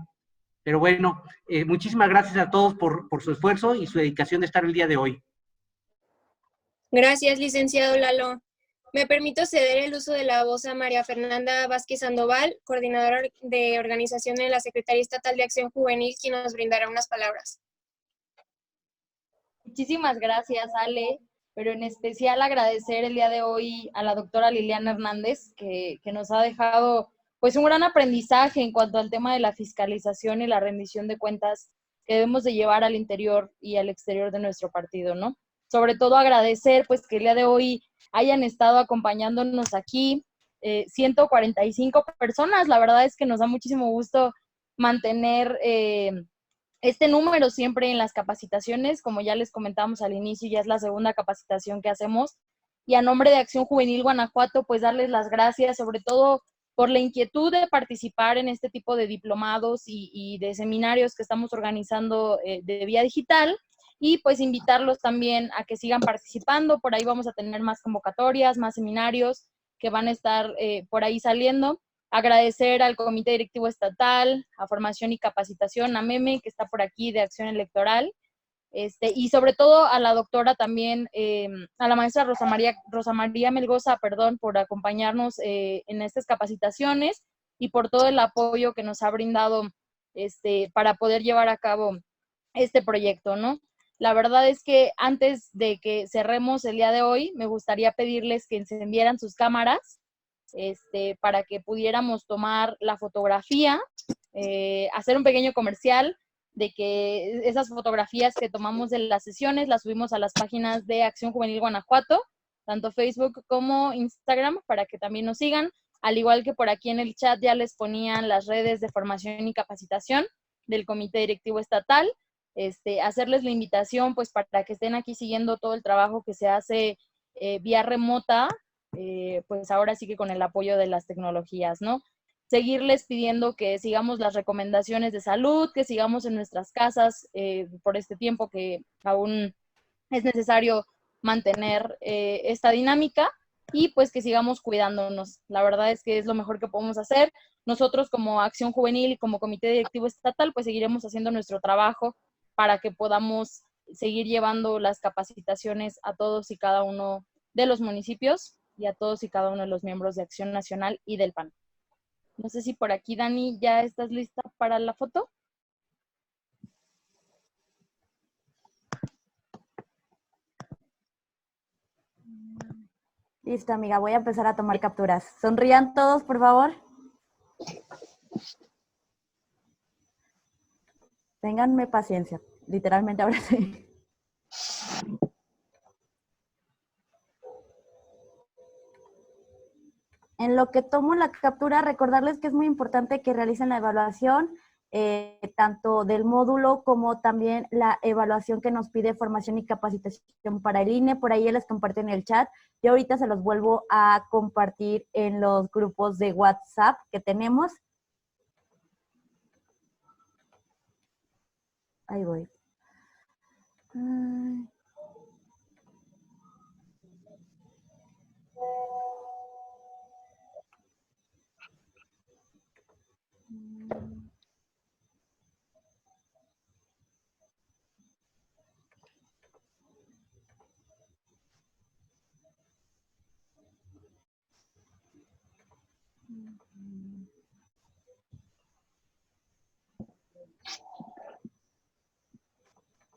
Pero bueno, muchísimas gracias a todos por su esfuerzo y su dedicación de estar el día de hoy. Gracias, licenciado Lalo. Me permito ceder el uso de la voz a María Fernanda Vázquez Sandoval, coordinadora de organización de la Secretaría Estatal de Acción Juvenil, quien nos brindará unas palabras. Muchísimas gracias, Ale, pero en especial agradecer el día de hoy a la doctora Liliana Hernández, que nos ha dejado pues un gran aprendizaje en cuanto al tema de la fiscalización y la rendición de cuentas que debemos de llevar al interior y al exterior de nuestro partido, ¿no? Sobre todo agradecer pues que el día de hoy hayan estado acompañándonos aquí, 145 personas. La verdad es que nos da muchísimo gusto mantener este número siempre en las capacitaciones. Como ya les comentamos al inicio, ya es la segunda capacitación que hacemos. Y a nombre de Acción Juvenil Guanajuato, pues darles las gracias, sobre todo por la inquietud de participar en este tipo de diplomados y de seminarios que estamos organizando de vía digital, y pues invitarlos también a que sigan participando. Por ahí vamos a tener más convocatorias, más seminarios que van a estar por ahí saliendo. Agradecer al Comité Directivo Estatal, a Formación y Capacitación, a Meme, que está por aquí, de Acción Electoral, y sobre todo a la doctora también, a la maestra Rosa María Melgoza, perdón, por acompañarnos en estas capacitaciones y por todo el apoyo que nos ha brindado para poder llevar a cabo este proyecto, ¿no? La verdad es que antes de que cerremos el día de hoy, me gustaría pedirles que encendieran sus cámaras para que pudiéramos tomar la fotografía, hacer un pequeño comercial de que esas fotografías que tomamos de las sesiones las subimos a las páginas de Acción Juvenil Guanajuato, tanto Facebook como Instagram, para que también nos sigan, al igual que por aquí en el chat ya les ponían las redes de formación y capacitación del Comité Directivo Estatal, hacerles la invitación pues para que estén aquí siguiendo todo el trabajo que se hace vía remota, pues ahora sí que con el apoyo de las tecnologías, ¿no? Seguirles pidiendo que sigamos las recomendaciones de salud, que sigamos en nuestras casas por este tiempo que aún es necesario mantener esta dinámica, y pues que sigamos cuidándonos. La verdad es que es lo mejor que podemos hacer. Nosotros como Acción Juvenil y como Comité Directivo Estatal pues seguiremos haciendo nuestro trabajo para que podamos seguir llevando las capacitaciones a todos y cada uno de los municipios y a todos y cada uno de los miembros de Acción Nacional y del PAN. No sé si por aquí, Dani, ¿ya estás lista para la foto? Listo, amiga, voy a empezar a tomar capturas. Sonrían todos, por favor. Ténganme paciencia, literalmente ahora sí. En lo que tomo la captura, recordarles que es muy importante que realicen la evaluación, tanto del módulo como también la evaluación que nos pide Formación y Capacitación para el INE. Por ahí les compartí en el chat. Yo ahorita se los vuelvo a compartir en los grupos de WhatsApp que tenemos. Ahí voy.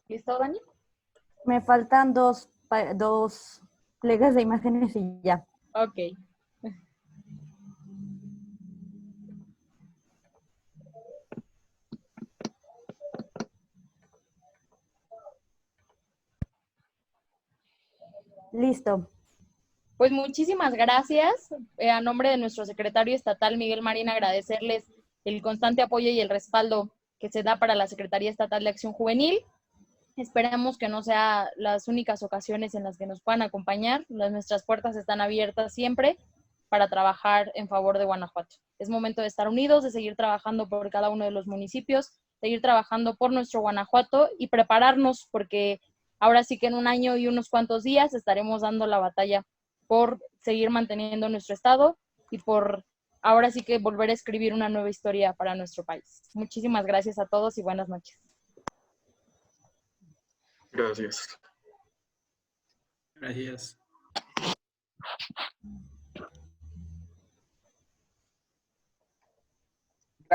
¿Listo, Dani? Me faltan dos plegas de imágenes y ya. Ok. Listo. Pues muchísimas gracias. A nombre de nuestro secretario estatal, Miguel Marín, agradecerles el constante apoyo y el respaldo que se da para la Secretaría Estatal de Acción Juvenil. Esperemos que no sea las únicas ocasiones en las que nos puedan acompañar. Nuestras puertas están abiertas siempre para trabajar en favor de Guanajuato. Es momento de estar unidos, de seguir trabajando por cada uno de los municipios, seguir trabajando por nuestro Guanajuato y prepararnos, porque ahora sí que en un año y unos cuantos días estaremos dando la batalla por seguir manteniendo nuestro estado y por ahora sí que volver a escribir una nueva historia para nuestro país. Muchísimas gracias a todos y buenas noches. Gracias. Gracias.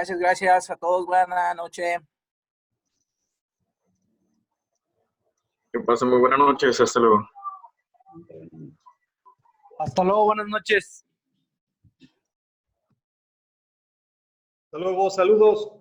Gracias a todos. Buenas noches. Que pasen muy buenas noches. Hasta luego. Hasta luego. Buenas noches. Hasta luego. Saludos.